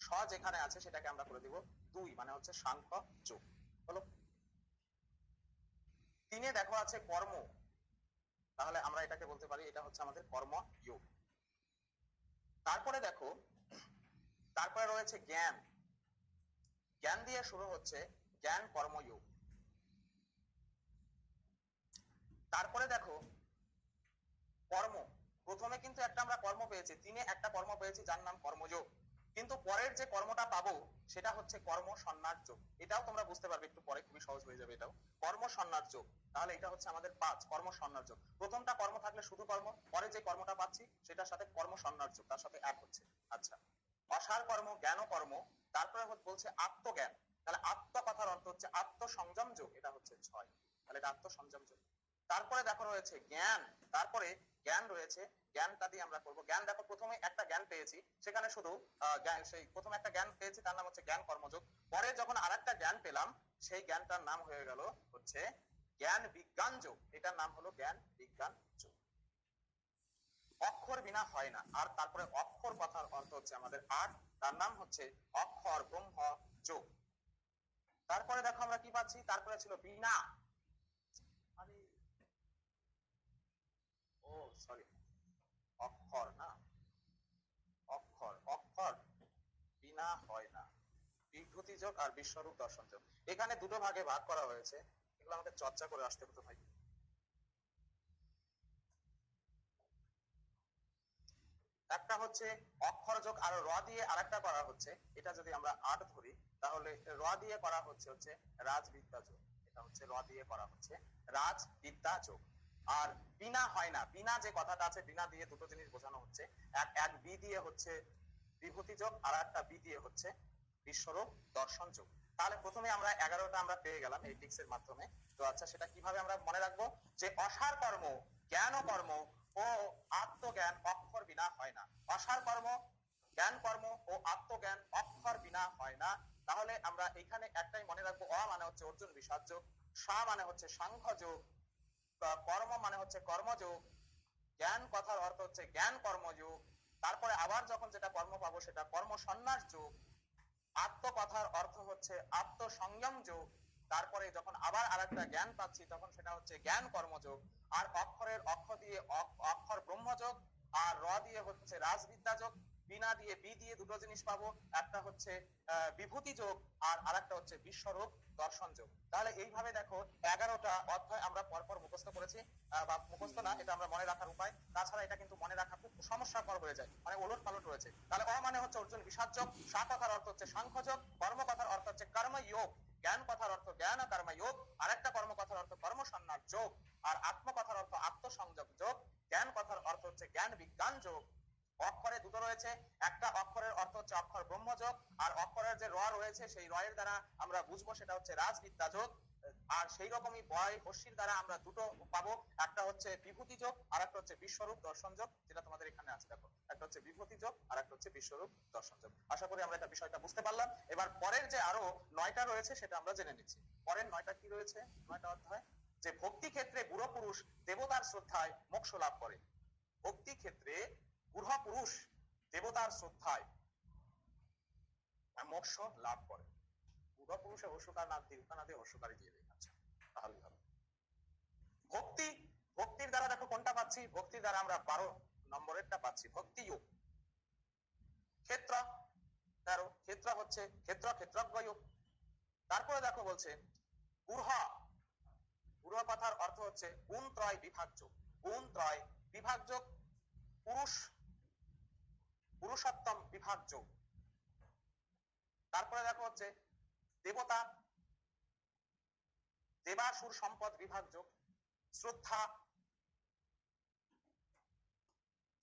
[SPEAKER 1] স যেখানে আছে সেটাকে আমরা করে দিব 2, মানে হচ্ছে সাংখ্য যোগ। হলো। 3-এ দেখো আছে কর্ম, তাহলে আমরা এটাকে বলতে পারি এটা হচ্ছে আমাদের কর্ম যোগ। তারপরে দেখো, তারপরে রয়েছে জ্ঞান। জ্ঞান দিয়ে শুরু হচ্ছে জ্ঞান কর্মযোগ। তারপরে দেখো কর্ম, প্রথমে কিন্তু একটা আমরা কর্ম পেয়েছি, 3-এ একটা কর্ম পেয়েছি যার নাম কর্মযোগ, কিন্তু পরের যে কর্মটা পাবো সেটা হচ্ছে কর্ম সন্ন্যাস যোগ। এটাও তোমরা বুঝতে পারবে একটু পরে, খুবই সহজ হয়ে যাবে এটাও। কর্ম সন্ন্যাস যোগ, তাহলে এটা হচ্ছে আমাদের 5 কর্ম সন্ন্যাস যোগ। প্রথমটা কর্ম থাকলে শুধু কর্ম, পরে যে কর্মটা পাচ্ছি সেটার সাথে কর্ম সন্ন্যাস যোগ, তার সাথে 1 হচ্ছে। আচ্ছা, অসার কর্ম জ্ঞান কর্ম। তারপরে বলছে আত্মজ্ঞান, তাহলে আত্ম কথার অর্থ হচ্ছে আত্মসংযম যোগ, এটা হচ্ছে 6, তাহলে এটা আত্মসংযম যোগ। তারপরে দেখো রয়েছে জ্ঞান। তারপরে জ্ঞান রয়েছে, জ্ঞানটা দিয়ে আমরা করব জ্ঞান। দেখো প্রথমে একটা জ্ঞান পেয়েছি, সেখানে শুধু জ্ঞান, সেই প্রথমে একটা জ্ঞান পেয়েছি তার নাম হচ্ছে জ্ঞান কর্মযোগ। পরে যখন আরেকটা জ্ঞান পেলাম সেই জ্ঞানটার নাম হয়ে গেল হচ্ছে জ্ঞান বিজ্ঞান যোগ, এটার নাম হলো জ্ঞান বিজ্ঞান যোগ। অক্ষর বিনা হয় না। আর তারপরে অক্ষর কথার অর্থ হচ্ছে আমাদের 8, তার নাম হচ্ছে অক্ষর ব্রহ্ম যোগ। তারপরে দেখো আমরা কি পাচ্ছি, তারপরে ছিল বিনা। আরে ও সরি, অক্ষর না, অক্ষর, অক্ষর বিনা হয় না। বিভূতি যোগ আর বিশ্বরূপ দর্শন যোগ। এখানে দুটো ভাগে ভাগ করা হয়েছে। এগুলো আমাদের চর্চা করে আসতে হতো ভাই। একটা হচ্ছে অক্ষর যোগ আর র দিয়ে আরেকটা করা হচ্ছে, এটা যদি আমরা ৮ ধরি তাহলে র দিয়ে করা হচ্ছে রাজবিদ্যা যোগ। এটা হচ্ছে র দিয়ে করা হচ্ছে রাজবিদ্যা যোগ। আর বিনা হয় না, বিনা যে কথাটা আছে, বিনা দিয়ে দুটো জিনিস বোঝানো হচ্ছে। এক বি দিয়ে হচ্ছে বিভূতি যোগ, আর একটা বি দিয়ে হচ্ছে বিশ্বরূপ দর্শন যোগ। তাহলে প্রথমে আমরা 11টা আমরা পেয়ে গেলাম এই টিক্সের মাধ্যমে। তো আচ্ছা, সেটা কিভাবে আমরা মনে রাখবো? যে অসার কর্ম, জ্ঞান কর্ম ও আত্মজ্ঞান অক্ষর বিনা হয় না। অসার কর্ম, জ্ঞান কর্ম ও আত্মজ্ঞান অক্ষর বিনা হয় না। তাহলে আমরা এখানে একটাই মনে রাখবো, অ মানে হচ্ছে অর্জুন বিষাদ যোগ, সা মানে হচ্ছে সাংখ্য যোগ, কর্ম মানে হচ্ছে কর্মযোগ, জ্ঞান কথার অর্থ হচ্ছে জ্ঞান কর্মযোগ, তারপরে আবার যখন যেটা কর্ম পাবো সেটা কর্ম সন্ন্যাস যোগ, আত্ম কথার অর্থ হচ্ছে আত্মসংযম যোগ, তারপরে যখন আবার আরেকটা জ্ঞান পাচ্ছি তখন সেটা হচ্ছে জ্ঞান কর্মযোগ, আর অক্ষরের অক্ষ দিয়ে অক্ষর ব্রহ্মযোগ, আর র দিয়ে হচ্ছে রাজবিদ্যা যোগ, বিনা দিয়ে বি দিয়ে দুটো জিনিস পাবো, একটা হচ্ছে বিভূতি যোগ আর আরেকটা হচ্ছে বিশ্বরূপ দর্শন যোগ। তাহলে এইভাবে দেখো 11টা অধ্যায় আমরা পরপর মুখস্থ করেছি, বা মুখস্থ না, এটা আমরা মনে রাখার উপায়। তাছাড়া এটা কিন্তু মনে রাখা খুব সমস্যাকর হয়ে যায়, মানে ওলট পালট রয়েছে। তাহলে অ মানে হচ্ছে অর্জুন বিষাদ যোগ, সা কথার অর্থ হচ্ছে সাংখ্য যোগ, কর্ম কথার অর্থ হচ্ছে কর্মযোগ, জ্ঞান কথার অর্থ জ্ঞান কর্মযোগ, আরেকটা কর্ম কথার অর্থ কর্মসন্ন্যাস যোগ, আর আত্ম কথার অর্থ আত্মসংযোগ যোগ, জ্ঞান কথার অর্থ হচ্ছে জ্ঞান বিজ্ঞান যোগ। অক্ষরে দুটো রয়েছে, একটা অক্ষরের অর্থ হচ্ছে অক্ষর ব্রহ্মযোগ, আর অক্ষরের যে র রয়েছে সেই র এর দ্বারা আমরা বুঝবো সেটা হচ্ছে রাজবিদ্যা যোগ। আর সেই রকমই বয় বস্যির দ্বারা আমরা দুটো পাবো, একটা হচ্ছে বিভূতি যোগ আর একটা হচ্ছে বিশ্বরূপ দর্শন যোগ, যেটা তোমাদের এখানে আছে দেখো, একটা হচ্ছে বিভূতি যোগ আর একটা হচ্ছে বিশ্বরূপ দর্শন যোগ। আশা করি আমরা এটা বিষয়টা বুঝতে পারলাম। এবার পরের যে আরো 9টা রয়েছে সেটা আমরা জেনে নিচ্ছি। পরের 9টা কি রয়েছে? 9টা অধ্যায় যে ভক্তি ক্ষেত্রে বুড়ো পুরুষ দেবতার শ্রদ্ধায় মোক্ষ লাভ করে। ভক্তি ক্ষেত্রে বুড়া পুরুষ দেবতার শ্রদ্ধায় মোক্ষ লাভ করে। বুড়া পুরুষে হর্ষকার না দীর্ঘ না দিয়ে হর্ষকারী দিয়ে দেয়। আচ্ছা, তাহলে হবে ভক্তি। ভক্তির দ্বারা দেখো কোনটা পাচ্ছি? ভক্তির দ্বারা আমরা 12 নম্বরেরটা পাচ্ছি, ভক্তি যোগ। ক্ষেত্র 13, ক্ষেত্র হচ্ছে ক্ষেত্র ক্ষেত্রজ্ঞ যোগ। তারপরে দেখো বলছে বুড়া, বুড়া কথার অর্থ হচ্ছে গুণ ত্রয় বিভাগ যোগ, গুণ ত্রয় বিভাগ যোগ, পুরুষ পুরুষোত্তম বিভাগ যোগ। তারপরে দেখো হচ্ছে দেবতা, দেবাসুর সম্পদ বিভাগ যোগ, শ্রদ্ধা,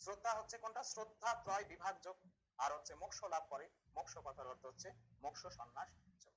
[SPEAKER 1] শ্রদ্ধা হচ্ছে কোনটা? শ্রদ্ধা ত্রয় বিভাগ যোগ, আর হচ্ছে মোক্ষ লাভ করে, মোক্ষ কথার অর্থ হচ্ছে মোক্ষ সন্ন্যাস যোগ।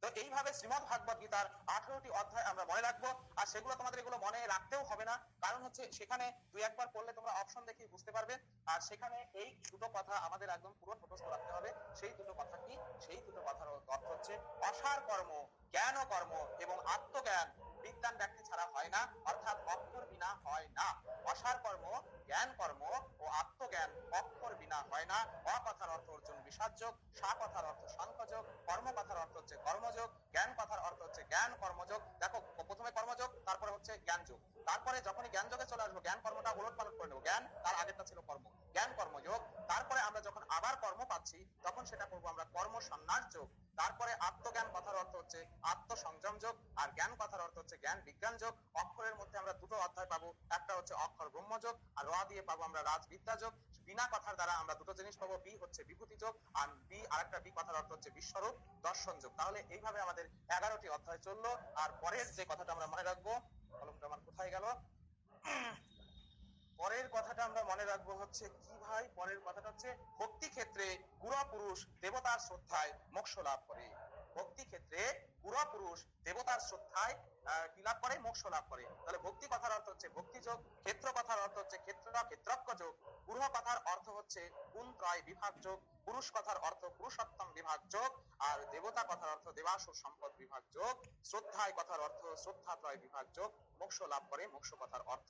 [SPEAKER 1] তো এইভাবে শ্রীমদ ভাগবত গীতার 18টি অধ্যায় আমরা মনে রাখবো। আর সেগুলো তোমাদের এগুলো মনে রাখতেও হবে না, কারণ হচ্ছে সেখানে দুই একবার পড়লে তোমরা অপশন দেখে বুঝতে পারবে। আর সেখানে এই দুটো কথা আমাদের একদম পুরো মুখস্থ রাখতে হবে। সেই দুটো কথা কি? সেই দুটো কথার অর্থ হচ্ছে অসার কর্ম, জ্ঞান ও কর্ম এবং আত্মজ্ঞান বিজ্ঞান ব্যক্তি ছাড়া হয় না, অর্থাৎ অক্ষর বিনা হয় না। অসার কর্ম, জ্ঞান কর্ম ও আত্মজ্ঞান অক্ষর বিনা হয় না। অ কথার অর্থ অর্জুন বিষাদ যোগ, সা কথার অর্থ সাংখ্য যোগ, কর্ম কথার অর্থ হচ্ছে কর্মযোগ, জ্ঞান কথার অর্থ হচ্ছে জ্ঞান কর্মযোগ। দেখো প্রথমে কর্মযোগ, তারপরে হচ্ছে জ্ঞান যোগ, তারপরে যখনই জ্ঞান যোগে চলে আসবো জ্ঞান কর্মটা উলট পালট করে নেবো, জ্ঞান তার আগেরটা ছিল কর্ম, জ্ঞান কর্মযোগ। তারপরে আমরা যখন আবার কর্ম পাচ্ছি তখন সেটা করবো আমরা কর্ম সন্ন্যাস যোগ। তারপরে আত্মজ্ঞান কথার অর্থ হচ্ছে আত্মসংযম যোগ, আর জ্ঞান কথার অর্থ হচ্ছে জ্ঞান বিজ্ঞান যোগ। অক্ষরের মধ্যে আমরা দুটো অধ্যায় পাবো, একটা হচ্ছে অক্ষর ব্রহ্মযোগ আর র দিয়ে পাবো আমরা রাজবিদ্যা যোগ। বিনা কথার দ্বারা আমরা দুটো জিনিস পাবো, বি হচ্ছে বিভূতি যোগ আর বি আরেকটা বি কথার অর্থ হচ্ছে বিশ্বরূপ দর্শন যোগ। তাহলে এইভাবে আমাদের 11টি অধ্যায় চললো। আর পরের যে কথাটা আমরা মনে রাখবো, কলমটা আমার কোথায় গেল? পরের কথাটা আমরা মনে রাখবো হচ্ছে কি ভাই? পরের কথাটা হচ্ছে ভক্তি ক্ষেত্রে গুড়া পুরুষ দেবতার শ্রদ্ধায় মোক্ষ লাভ করে। ভক্তি ক্ষেত্রে গুড়া পুরুষ দেবতার শ্রদ্ধায় কি লাভ করে? মোক্ষ লাভ করে। তাহলে ভক্তি কথার অর্থ হচ্ছে ভক্তি যোগ, ক্ষেত্র কথার অর্থ হচ্ছে ক্ষেত্র ক্ষেত্রজ্ঞ যোগ, গুরু কথার অর্থ হচ্ছে গুণ ত্রয় বিভাগ যোগ, পুরুষ কথার অর্থ পুরুষোত্তম বিভাগ যোগ, আর দেবতা কথার অর্থ দেবাসুর সম্পদ বিভাগ যোগ, শ্রদ্ধায় কথার অর্থ শ্রদ্ধা ত্রয় বিভাগ যোগ, মোক্ষ লাভ করে মোক্ষ কথার অর্থ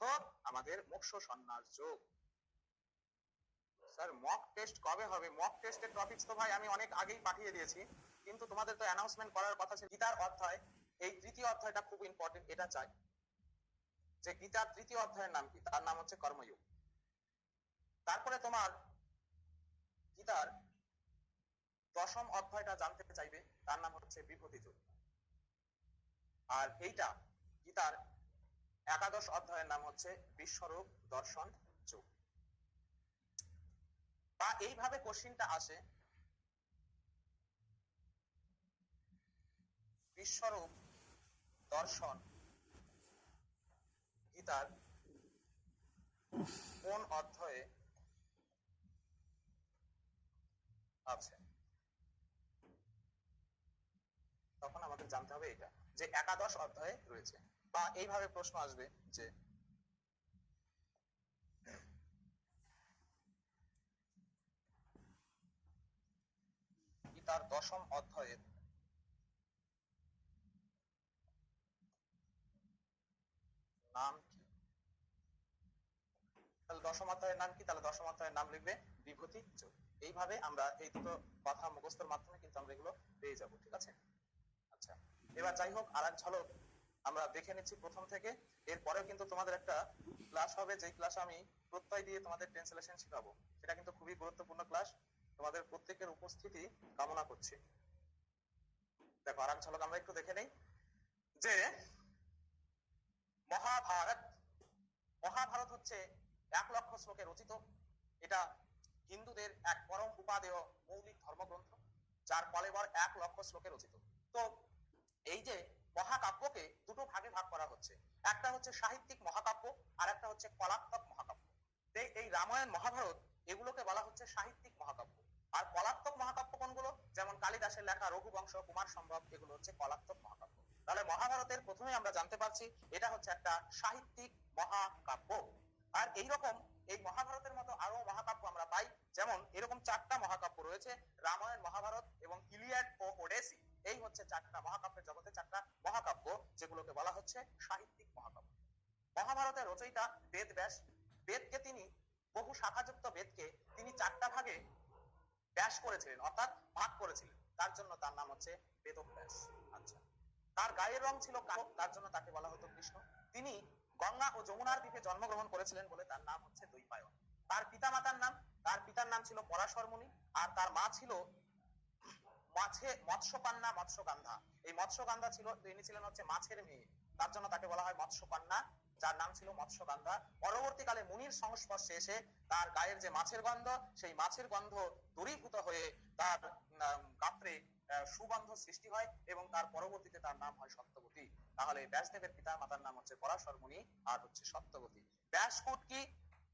[SPEAKER 1] আমাদের মোক্ষ সন্ন্যাস যোগ। স্যার মক টেস্ট কবে হবে? মক টেস্টের টপিকস তো ভাই আমি অনেক আগেই পাঠিয়ে দিয়েছি, কিন্তু তোমাদের তো অ্যানাউন্সমেন্ট করার কথা ছিল। গীতার অধ্যায়, এই তৃতীয় অধ্যায়টা খুব ইম্পর্টেন্ট, এটা চাই যে গীতার তৃতীয় অধ্যায়ের নাম কি? তার নাম হচ্ছে কর্মযোগ। তারপরে তোমার গীতার 10ম অধ্যায়টা জানতে চাইবে, তার নাম হচ্ছে বিভূতি যোগ। আর এইটা গীতার একাদশ অধ্যায়ের নাম হচ্ছে বিশ্বরূপ দর্শন যোগ। বা এইভাবে কোশ্চিনটা আসে, বিশ্বরূপ দর্শন গীতার কোন অধ্যায়ে আছে, তখন আমাদের জানতে হবে এটা যে একাদশ অধ্যায়ে রয়েছে। বা এইভাবে প্রশ্ন আসবে যে গীতার দশম অধ্যায়ের নাম কি? তাহলে দশম অধ্যায়ের নাম কি? তাহলে দশম অধ্যায়ের নাম লিখবে বিভূতি যোগ। এইভাবে আমরা এই দুটো কথা মুখস্থের মাধ্যমে কিন্তু আমরা এগুলো পেয়ে যাব, ঠিক আছে? আচ্ছা, এবার যাই হোক, আর এক ঝলক আমরা দেখে নিচ্ছি প্রথম থেকে। এরপরেও কিন্তু তোমাদের একটা ক্লাস হবে, যেই ক্লাস আমি প্রত্যয় দিয়ে তোমাদের ট্রান্সলেশন শেখাবো। সেটা কিন্তু খুবই গুরুত্বপূর্ণ ক্লাস, তোমাদের প্রত্যেকের উপস্থিতি কামনা করছি। দেখো, আর এক ঝলক আমরা একটু দেখে নেই যে মহাভারত, মহাভারত হচ্ছে 1,00,000 শ্লোকে রচিত। এটা হিন্দুদের এক পরম উপাদেয় মৌলিক ধর্মগ্রন্থ, যার কলেবর 1,00,000 শ্লোকে রচিত। তো এই যে মহাকাব্যকে দুটো ভাগে ভাগ করা হচ্ছে, একটা হচ্ছে সাহিত্যিক মহাকাব্য আর একটা হচ্ছে কলাত্মক মহাকাব্য। এই রামায়ণ মহাভারত এগুলোকে বলা হচ্ছে সাহিত্যিক মহাকাব্য। আর কলাত্মক মহাকাব্য কোনগুলো? যেমন কালিদাসের লেখা রঘুবংশ, কুমার সম্ভব, এগুলো হচ্ছে কলাত্মক মহাকাব্য। তাহলে মহাভারতের প্রথমে আমরা জানতে পারছি এটা হচ্ছে একটা সাহিত্যিক মহাকাব্য। আর এইরকম এই মহাভারতের মতো আরো মহাকাব্য আমরা পাই, যেমন এরকম 4টা মহাকাব্য রয়েছে, রামায়ণ, মহাভারত এবং ইলিয়াড ও ওডেসি। এই হচ্ছে 4টা মহাকাব্যের জগতে 4টা মহাকাব্য, যেগুলোকে বলা হচ্ছে সাহিত্যিক মহাকাব্য। মহাভারতের রচয়িতা বেদ ব্যাস। বেদকে তিনি, বহু শাখাযুক্ত বেদকে তিনি 4টা ভাগে ব্যাস করেছিলেন, অর্থাৎ ভাগ করেছিলেন। তার জন্য তার নাম হচ্ছে বেদব্যাস। আচ্ছা, তার গায়ের রং ছিল কালো, তার জন্য তাকে বলা হতো কৃষ্ণ। তিনি গঙ্গা ও যমুনার দ্বীপে জন্মগ্রহণ করেছিলেন বলে তার নাম হচ্ছে দ্বৈপায়ন। তার পিতামাতার নাম, তার পিতার নাম ছিল পরাশর মুনি, আর তার মা ছিল মৎস্যকন্যা মৎস্যগন্ধা। এই মৎস্যগন্ধা ছিল, তিনি ছিলেন হচ্ছে মাছের মেয়ে, তার জন্য তাকে বলা হয় মৎস্যকন্যা, যার নাম ছিল মৎস্যগন্ধা। পরবর্তীকালে মুনির সংস্পর্শে এসে তার গায়ের যে মাছের গন্ধ, সেই মাছের গন্ধ দূরীভূত হয়ে তার গাত্রে সুগন্ধ সৃষ্টি হয় এবং তার পরবর্তীতে তার নাম হয় সত্যবতী। তাহলে ব্যাসদেবের পিতা মাতার নাম হচ্ছে পরাশর মুনি আর হচ্ছে সত্যবতী। ব্যাসকূট কি?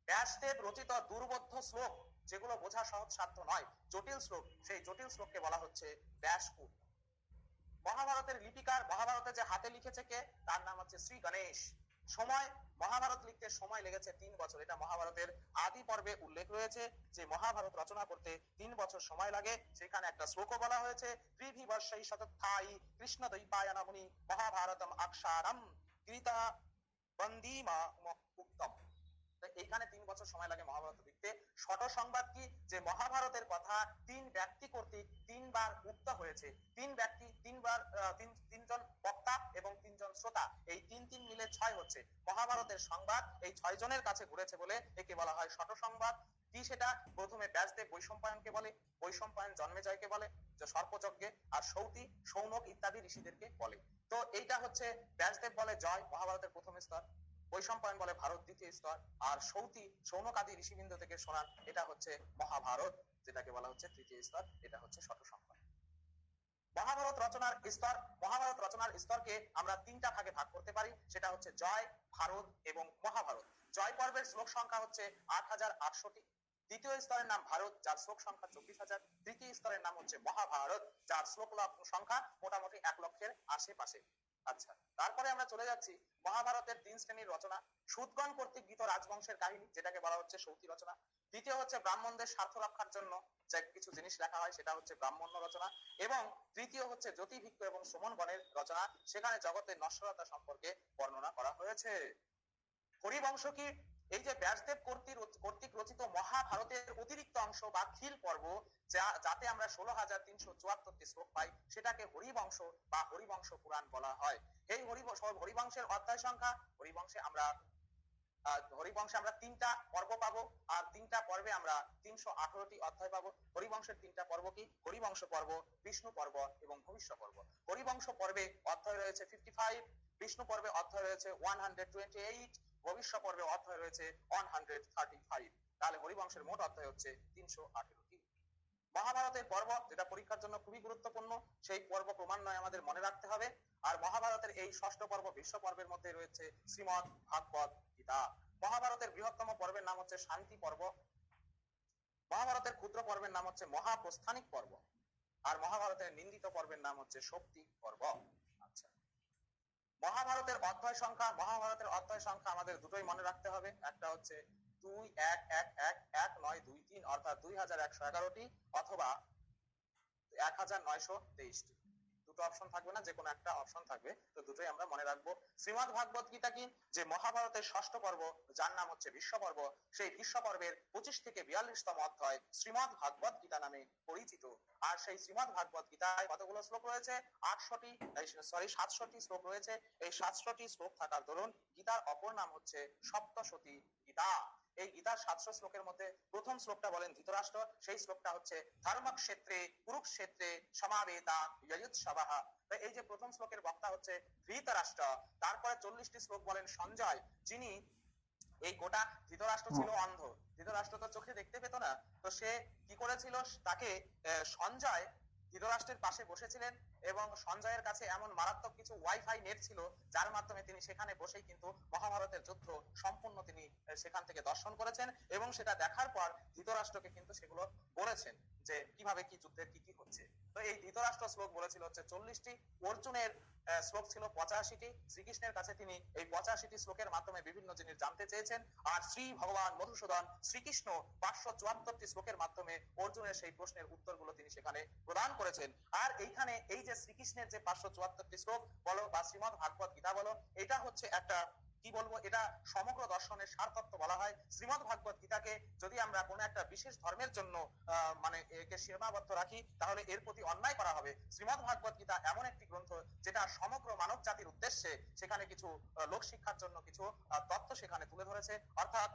[SPEAKER 1] ব্যাসদেব রচিত দুর্বোধ্য শ্লোক, যেগুলো বোঝা সহজ সাধ্য নয়, জটিল শ্লোক, সেই জটিল শ্লোককে বলা হচ্ছে ব্যাসকূট। মহাভারতের লিপিকার, মহাভারতে যে হাতে লিখেছে কে? তার নাম হচ্ছে শ্রী গণেশ। সময়, মহাভারত লিখতে সময় লেগেছে 3 বছর। এটা মহাভারতের আদি পর্বে উল্লেখ রয়েছে যে মহাভারত রচনা করতে 3 বছর সময় লাগে। সেখানে একটা শ্লোকও বলা হয়েছে, ত্রিভিবর্ষৈ শতথায়ী কৃষ্ণ দ্বৈপায়ন মুনি মহাভারতম অক্ষারম গীতা বন্দিমা উক্তম। এইখানে 3 বছর সময় লাগে মহাভারত লিখতে। শত সংবাদ কি? যে মহাভারতের কথা 3 ব্যক্তি কর্তৃক 3 বার উক্ত হয়েছে। 3 ব্যক্তি 3 বার, 3জন বক্তা এবং 3জন শ্রোতা, এই 3 মিলে 6 হচ্ছে মহাভারতের সংবাদ। এই 6 জনের কাছে ঘুরেছে বলে একে বলা হয় শত সংবাদ। কি সেটা? প্রথমে ব্যাসদেব বৈশম্পায়নকে বলে, বৈশম্পায়ন জন্মেজয়কে বলে, যে সর্পযজ্ঞে, আর সৌতি, সৌনক ইত্যাদি ঋষিদেরকে বলে। তো এইটা হচ্ছে ব্যাসদেব বলে জয়, মহাভারতের প্রথম স্তর, বৈশম্পায়ন বলে ভারত দ্বিতীয় স্তর, আর সৌতি, সৌনক আদি ঋষিবৃন্দ থেকে শোনান, এটা হচ্ছে মহাভারত, যেটাকে বলা হচ্ছে তৃতীয় স্তর, এটা হচ্ছে শত সংবাদ। মহাভারত রচনার স্তর, মহাভারত রচনার স্তরকে আমরা 3টা ভাগে ভাগ করতে পারি, সেটা হচ্ছে জয়, ভারত এবং মহাভারত। জয় পর্বের শ্লোক সংখ্যা হচ্ছে 8,800টি। দ্বিতীয় স্তরের নাম ভারত, যার শ্লোক সংখ্যা 24,000। তৃতীয় স্তরের নাম হচ্ছে মহাভারত, যার শ্লোক সংখ্যা মোটামুটি 1 লক্ষের আশেপাশে। আচ্ছা, তারপরে আমরা চলে যাচ্ছি মহাভারতের 3 শ্রেণীর রচনা। সুতগণ কর্তৃক গীত রাজবংশের কাহিনী, যেটাকে বলা হচ্ছে সৌতি রচনা। দ্বিতীয় হচ্ছে ব্রাহ্মণদের স্বার্থ রক্ষার জন্য যে কিছু জিনিস লেখা হয়, সেটা হচ্ছে ব্রাহ্মণ্য রচনা। এবং তৃতীয় হচ্ছে জ্যোতিভিক্ষ এবং সুমনগণের রচনা, সেখানে জগতের নশ্বরতা সম্পর্কে বর্ণনা করা হয়েছে। হরিবংশ কি? এই যে ব্যাসদেব কর্তৃক রচিত মহাভারতের অতিরিক্ত অংশ বা খিল পর্ব, যাতে আমরা 16,374টি শ্লোক পাই, সেটাকে হরিবংশ বা হরিবংশ পুরাণ বলা হয়। এই হরিবংশের অধ্যায় সংখ্যা, হরিবংশে আমরা হরিবংশে আমরা 3টা পর্ব পাবো, আর 3টা পর্বে আমরা 318টি অধ্যায় পাবো। হরিবংশের 3টা পর্ব কি? হরিবংশ পর্ব, বিষ্ণু পর্ব এবং ভবিষ্য পর্ব। হরিবংশ পর্বে অধ্যায় রয়েছে 55, বিষ্ণু পর্বে অধ্যায় রয়েছে 128, ভবিষ্য পর্বে অধ্যায় রয়েছে 135। তাহলে হরিবংশের মোট অধ্যায় হচ্ছে 318টি। মহাভারতের পর্ব, যেটা পরীক্ষার জন্য খুবই গুরুত্বপূর্ণ, সেই পর্ব ক্রমান্বয়ে আমাদের মনে রাখতে হবে। আর মহাভারতের এই 6ষ্ঠ পর্ব বিশ্ব পর্বের মধ্যে রয়েছে শ্রীমদ্ ভাগবত গীতা। মহাভারতের বৃহত্তম পর্বের নাম হচ্ছে শান্তি পর্ব, মহাভারতের ক্ষুদ্র পর্বের নাম হচ্ছে মহাপ্রস্থানিক পর্ব, আর মহাভারতের নিন্দিত পর্বের নাম হচ্ছে শক্তি পর্ব। আচ্ছা, মহাভারতের অধ্যায় সংখ্যা আমাদের দুটোই মনে রাখতে হবে। একটা হচ্ছে 211111923 অর্থাৎ 2111টি, অথবা 1923টি। দুটো অপশন থাকবে না, যে কোনো একটা অপশন থাকবে, তো দুটোই আমরা মনে রাখবো। শ্রীমদ্ ভাগবত গীতা কি? যে মহাভারতের 6ষ্ঠ পর্ব, যার নাম হচ্ছে বিশ্ব পর্ব, সেই বিশ্ব পর্বের 25 থেকে 42তম অধ্যায় শ্রীমদ্ ভাগবত গীতা নামে পরিচিত। আর সেই শ্রীমদ্ ভাগবত গীতায় কতগুলো শ্লোক রয়েছে? 700টি শ্লোক রয়েছে। এই 700টি শ্লোক থাকার দরুন গীতার অপর নাম হচ্ছে সপ্তশতী গীতা। এই গীতার 700 শ্লোকের মধ্যে প্রথম শ্লোকটা বলেন ধৃতরাষ্ট্র, সেই শ্লোকটা হচ্ছে ধর্মক্ষেত্রে কুরুক্ষেত্রে সমাবেতা যুৎসবাহ। এই যে প্রথম শ্লোকের বক্তা হচ্ছে ধৃতরাষ্ট্র, তারপরে 40টি শ্লোক বলেন সঞ্জয়, যিনি এই গোটা, ধৃতরাষ্ট্র ছিল অন্ধ, ধৃতরাষ্ট্র তো চোখে দেখতে পেত না, তো সে কি করেছিল, তাকে সঞ্জয় ধৃতরাষ্ট্রের পাশে বসেছিলেন এবং সঞ্জয়ের কাছে এমন মারাত্মক কিছু ওয়াইফাই নেট ছিল, যার মাধ্যমে তিনি সেখানে বসেই কিন্তু মহাভারতের যুদ্ধ সম্পূর্ণ তিনি সেখান থেকে দর্শন করেছেন এবং সেটা দেখার পর ধৃতরাষ্ট্রকে কিন্তু সেগুলো বলেছেন যে কিভাবে কি যুদ্ধের কি কি হচ্ছে। তো এই ধৃতরাষ্ট্র শ্লোক বলেছিল হচ্ছে 40টি, অর্জুনের শ্লোক ছিল 85টি। শ্রীকৃষ্ণের কাছে তিনি এই 85টি শ্লোকের মাধ্যমে বিভিন্ন জিনিস জানতে চেয়েছেন, আর শ্রী ভগবান মধুসূদন শ্রীকৃষ্ণ 574টি শ্লোকের মাধ্যমে অর্জুনের সেই প্রশ্নের উত্তরগুলো তিনি সেখানে প্রদান করেছেন। আর এইখানে এই যে শ্রীকৃষ্ণের যে 574টি শ্লোক বলো বা শ্রীমদ্ ভাগবত গীতা বলো, এটা হচ্ছে একটা কি বলবো, এটা সমগ্র দর্শনের সারতত্ত্ব বলা হয়। শ্রীমদ্ ভাগবত গীতাকে যদি আমরা কোনো একটা বিশেষ ধর্মের জন্য মানে একে সীমাবদ্ধ রাখি, তাহলে এর প্রতি অন্যায় করা হবে। শ্রীমদ্ ভাগবত গীতা এমন একটি গ্রন্থ যেটা সমগ্র মানব জাতির উদ্দেশ্যে সেখানে কিছু লোক শিক্ষার জন্য কিছু তত্ত্ব সেখানে তুলে ধরেছে, অর্থাৎ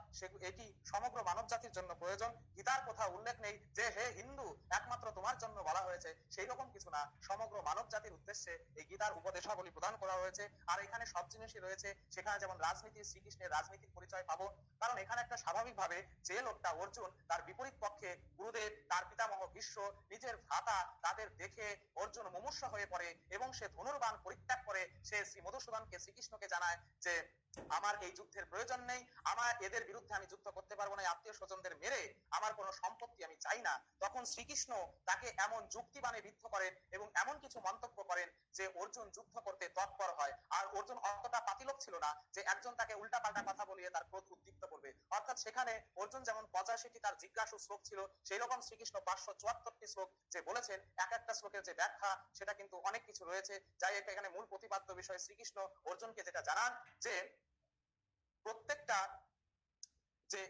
[SPEAKER 1] এটি সমগ্র মানব জাতির জন্য প্রয়োজন। গীতার কথা উল্লেখ নেই যে হে হিন্দু একমাত্র তোমার জন্য বলা হয়েছে, সেই রকম কিছু না, সমগ্র মানব জাতির উদ্দেশ্যে এই গীতার উপদেশাবলী প্রদান করা হয়েছে। আর এখানে সব জিনিসই রয়েছে, সেখানে যেমন রাজনীতি, শ্রীকৃষ্ণের রাজনীতির পরিচয় পাবো, কারণ এখানে একটা স্বাভাবিকভাবে যে লোকটা অর্জুন, তার বিপরীত পক্ষে গুরুদেব, তার পিতামহ ভীষ্ম, নিজের ভ্রাতা, তাদের দেখে অর্জুন মুমূর্ষ হয়ে পড়ে এবং সে ধনুর্বাণ পরিত্যাগ করে সে শ্রী মধুসূদনকে, শ্রীকৃষ্ণকে জানায় যে আমার এই যুদ্ধের প্রয়োজন নেই, আমার এদের বিরুদ্ধে আমি যুদ্ধ করতে পারবো না, আত্মীয় স্বজনদের মেরে আমার কোনো সম্পত্তি আমি চাই না। তখন শ্রীকৃষ্ণ তাকে এমন যুক্তিবাণে বিদ্ধ করেন এবং এমন কিছু মন্তব্য করেন যে অর্জুন যুদ্ধ করতে তৎপর হয়। আর অর্জুন অতটা পাতিলোক ছিল না যে একজন তাকে উল্টা পাল্টা কথা বলিয়ে তার ক্রোধ উদ্দীপ্ত করবে। অর্থাৎ সেখানে অর্জুন যেমন 85টি তার জিজ্ঞাসু শ্লোক ছিল, সেই রকম শ্রীকৃষ্ণ 574টি শ্লোক যে বলেছেন, এক একটা শ্লোকের যে ব্যাখ্যা সেটা কিন্তু অনেক কিছু রয়েছে। যাই এখানে মূল প্রতিপাদ্য বিষয়, শ্রীকৃষ্ণ অর্জুনকে যেটা জানান যে প্রত্যেকটা যে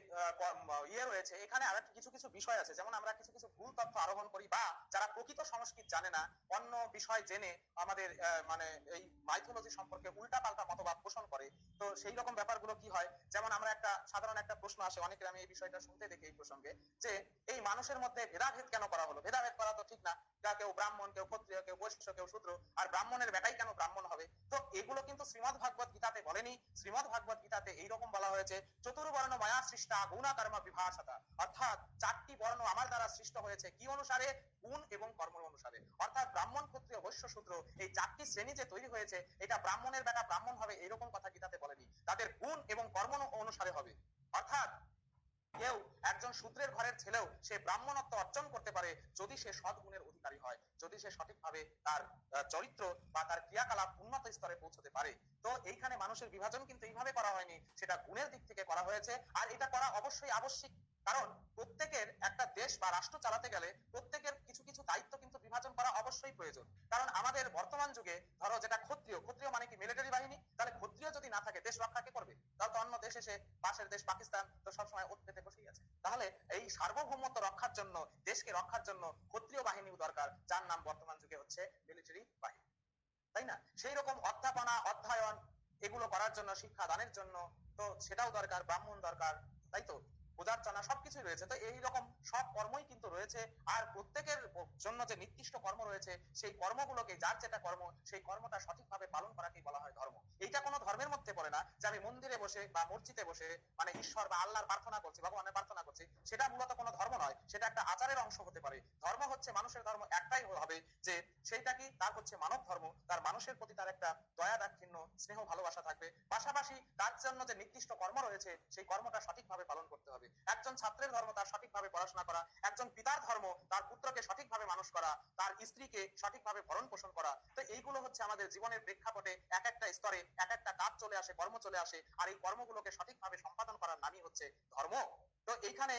[SPEAKER 1] ইয়ে রয়েছে, এখানে আর কিছু কিছু বিষয় আছে, যেমন আমরা কিছু কিছু ভুল তথ্য আরোহণ করি, বা যারা প্রকৃত সংস্কৃত জানে না, অন্য বিষয় জেনে আমাদের মানে এই মাইথোলজি সম্পর্কে উল্টা পাল্টা মতবাদ পোষণ করে। তো সেই রকম ব্যাপারগুলো কি হয়, যেমন আমরা সাধারণ একটা প্রশ্ন আসে অনেকের, আমি এই বিষয়টা শুনতে দেখি এই প্রসঙ্গে, যে এই মানুষের মধ্যে ভেদাভেদ কেন করা হলো? ভেদাভেদ করা তো ঠিক না, কেউ ব্রাহ্মণ, কেউ ক্ষত্রিয়, কেউ বৈশ্য, কেউ শূদ্র, আর ব্রাহ্মণের বেটাই কেন ব্রাহ্মণ হবে? তো এগুলো কিন্তু শ্রীমদ্ ভাগবত গীতাতে বলেনি। শ্রীমদ্ ভাগবত গীতাতে এইরকম বলা হয়েছে, চতুর্বর্ণ মায়া সৃষ্টা গুণ কর্ম বিভাষাতা, অর্থাৎ 4টি বর্ণ আমার দ্বারা সৃষ্ট হয়েছে, কি অনুসারে? গুণ এবং কর্ম অনুসারে। অর্থাৎ ব্রাহ্মণ, ক্ষত্রিয়, বৈশ্য, শূদ্র, এই 4টি শ্রেণী যে তৈরি হয়েছে, এটা ব্রাহ্মণের বেটা ব্রাহ্মণ হবে এরকম কথা গীতাতে বলেনি, তাদের গুণ এবং কর্ম অনুসারে হবে। অর্থাৎ কেউ একজন শূদ্রের ঘরের ছেলেও সে ব্রাহ্মণত্ব অর্জন করতে পারে যদি সে সদ্গুণের অধিকারী হয়, যদি সে সঠিকভাবে তার চরিত্র বা তার ক্রিয়াকলাপ উন্নত স্তরে পৌঁছতে পারে। তো এইখানে মানুষের বিভাজন কিন্তু এইভাবে করা হয়নি, সেটা গুণের দিক থেকে করা হয়েছে। আর এটা করা অবশ্যই আবশ্যিক, কারণ প্রত্যেকের একটা দেশ বা রাষ্ট্র চালাতে গেলে প্রত্যেকের কিছু কিছু দায়িত্ব কিন্তু বিভাজন করা অবশ্যই প্রয়োজন। কারণ আমাদের বর্তমান যুগে ধরো যেটা ক্ষত্রিয়, ক্ষত্রিয় মানে কি? মিলিটারি বাহিনী। তাহলে ক্ষত্রিয় যদি না থাকে দেশ রক্ষা কে করবে? তাহলে তো অন্য দেশ এসে, পাশের দেশ পাকিস্তান তো সবসময় ওত পেতে বসেই আছে। তাহলে এই সার্বভৌমত্ব রক্ষার জন্য, দেশকে রক্ষার জন্য ক্ষত্রিয় বাহিনীও দরকার, যার নাম বর্তমান যুগে হচ্ছে মিলিটারি বাহিনী, তাই না? সেই রকম অধ্যাপনা, অধ্যয়ন এগুলো করার জন্য, শিক্ষা দানের জন্য তো সেটাও দরকার, ব্রাহ্মণ দরকার, তাই তো, পূজার্চনা সবকিছুই রয়েছে। তো এই রকম সব কর্মই কিন্তু রয়েছে। আর প্রত্যেকের জন্য যে নির্দিষ্ট কর্ম রয়েছে, সেই কর্মগুলোকে, যার যেটা কর্ম, সেই কর্মটা সঠিকভাবে পালন করাকেই বলা হয় ধর্ম। এইটা কোনো ধর্মের মধ্যে পড়ে না যে আমি মন্দিরে বসে বা মসজিদে বসে মানে ঈশ্বর বা আল্লাহর প্রার্থনা করছি, ভগবানের প্রার্থনা করছি, সেটা মূলত কোনো ধর্ম নয়, সেটা একটা আচারের অংশ হতে পারে। ধর্ম হচ্ছে, মানুষের ধর্ম একটাই হবে, যে সেইটা কি, তার হচ্ছে মানব ধর্ম। তার মানুষের প্রতি তার একটা দয়া দাক্ষিণ্য স্নেহ ভালোবাসা থাকবে, পাশাপাশি তার জন্য যে নির্দিষ্ট কর্ম রয়েছে সেই কর্মটা সঠিকভাবে পালন করতে হবে। একজন ছাত্রের ধর্ম তার সঠিকভাবে পড়াশোনা করা, একজন পিতার ধর্ম তার পুত্রকে সঠিকভাবে মানুষ করা, তার স্ত্রীকে সঠিকভাবে ভরণ পোষণ করা। তো এইগুলো হচ্ছে আমাদের জীবনের প্রেক্ষাপটে এক একটা স্তরে এক একটা কাজ চলে আসে, কর্ম চলে আসে, আর এই কর্মগুলোকে সঠিকভাবে সম্পাদন করার নামই হচ্ছে ধর্ম। তো এইখানে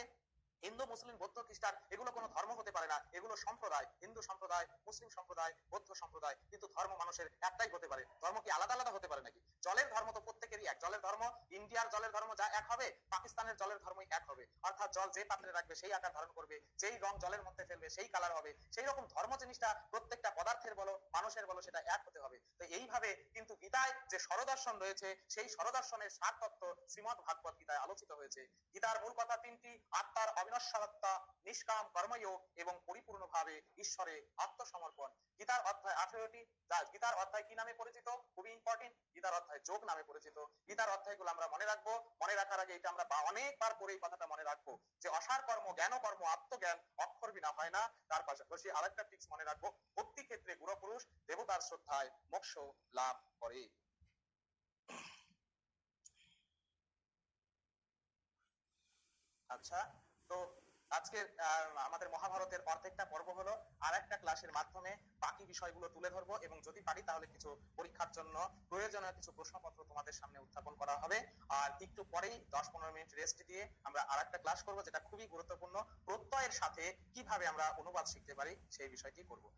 [SPEAKER 1] হিন্দু, মুসলিম, বৌদ্ধ, খ্রিস্টান এগুলো কোনো ধর্ম হতে পারে না, এগুলো সম্প্রদায়। হিন্দু সম্প্রদায়, মুসলিম সম্প্রদায়, বৌদ্ধ সম্প্রদায়, কিন্তু ধর্ম মানুষের একটাই হতে পারে। ধর্ম কি আলাদা আলাদা হতে পারে নাকি? জলের ধর্ম তো প্রত্যেকেরই এক। জলের ধর্ম, ইন্ডিয়ার জলের ধর্ম যা এক হবে, পাকিস্তানের জলের ধর্মই এক হবে। অর্থাৎ জল যে পাত্রে রাখবে সেই আকার ধারণ করবে, যেই রং জলের মধ্যে ফেলবে সেই কালার হবে। সেই রকম ধর্ম জিনিসটা প্রত্যেকটা পদার্থের বলো, মানুষের বলো, সেটা এক হতে হবে। তো এইভাবে কিন্তু গীতায় যে স্বরদর্শন রয়েছে, সেই স্বরদর্শনের সার তত্ত্ব শ্রীমদ ভাগবত গীতায় আলোচিত হয়েছে। গীতার মূল কথা তিনটি: আত্মার অবিনশ্বরত্বা, নিষ্কাম কর্মযোগ এবং পরিপূর্ণভাবে ঈশ্বরে আত্মসমর্পণ। গীতার অধ্যায় 18টি। গীতার অধ্যায় কি নামে পরিচিত? খুবই ইম্পর্টেন্ট, গীতার অধ্যায় যোগ নামে পরিচিত। গীতার অধ্যায়গুলো আমরা মনে রাখবো। মনে রাখার আগে এটা আমরা অনেকবার করে এই কথাটা মনে রাখবো যে অসার কর্ম জ্ঞান কর্ম আত্মজ্ঞান অক্ষর বিনা হয় না। তার পাশাপাশি আরেকটা টিক্স মনে রাখবো, ভক্তি ক্ষেত্রে গুরুপুরুষ দেবতার শ্রদ্ধায় মোক্ষ লাভ করে। আচ্ছা, তো আজকে আমাদের মহাভারতের অর্ধেকটা পর্ব হলো। আর একটা ক্লাসের মাধ্যমে বাকি বিষয়গুলো তুলে ধরবো, এবং যদি পারি তাহলে কিছু পরীক্ষার জন্য প্রয়োজনীয় কিছু প্রশ্নপত্র তোমাদের সামনে উত্থাপন করা হবে। আর একটু পরেই 10-15 মিনিট রেস্ট দিয়ে আমরা আর একটা ক্লাস করবো, যেটা খুবই গুরুত্বপূর্ণ, প্রত্যয়ের সাথে কিভাবে আমরা অনুবাদ শিখতে পারি সেই বিষয়টি করবো।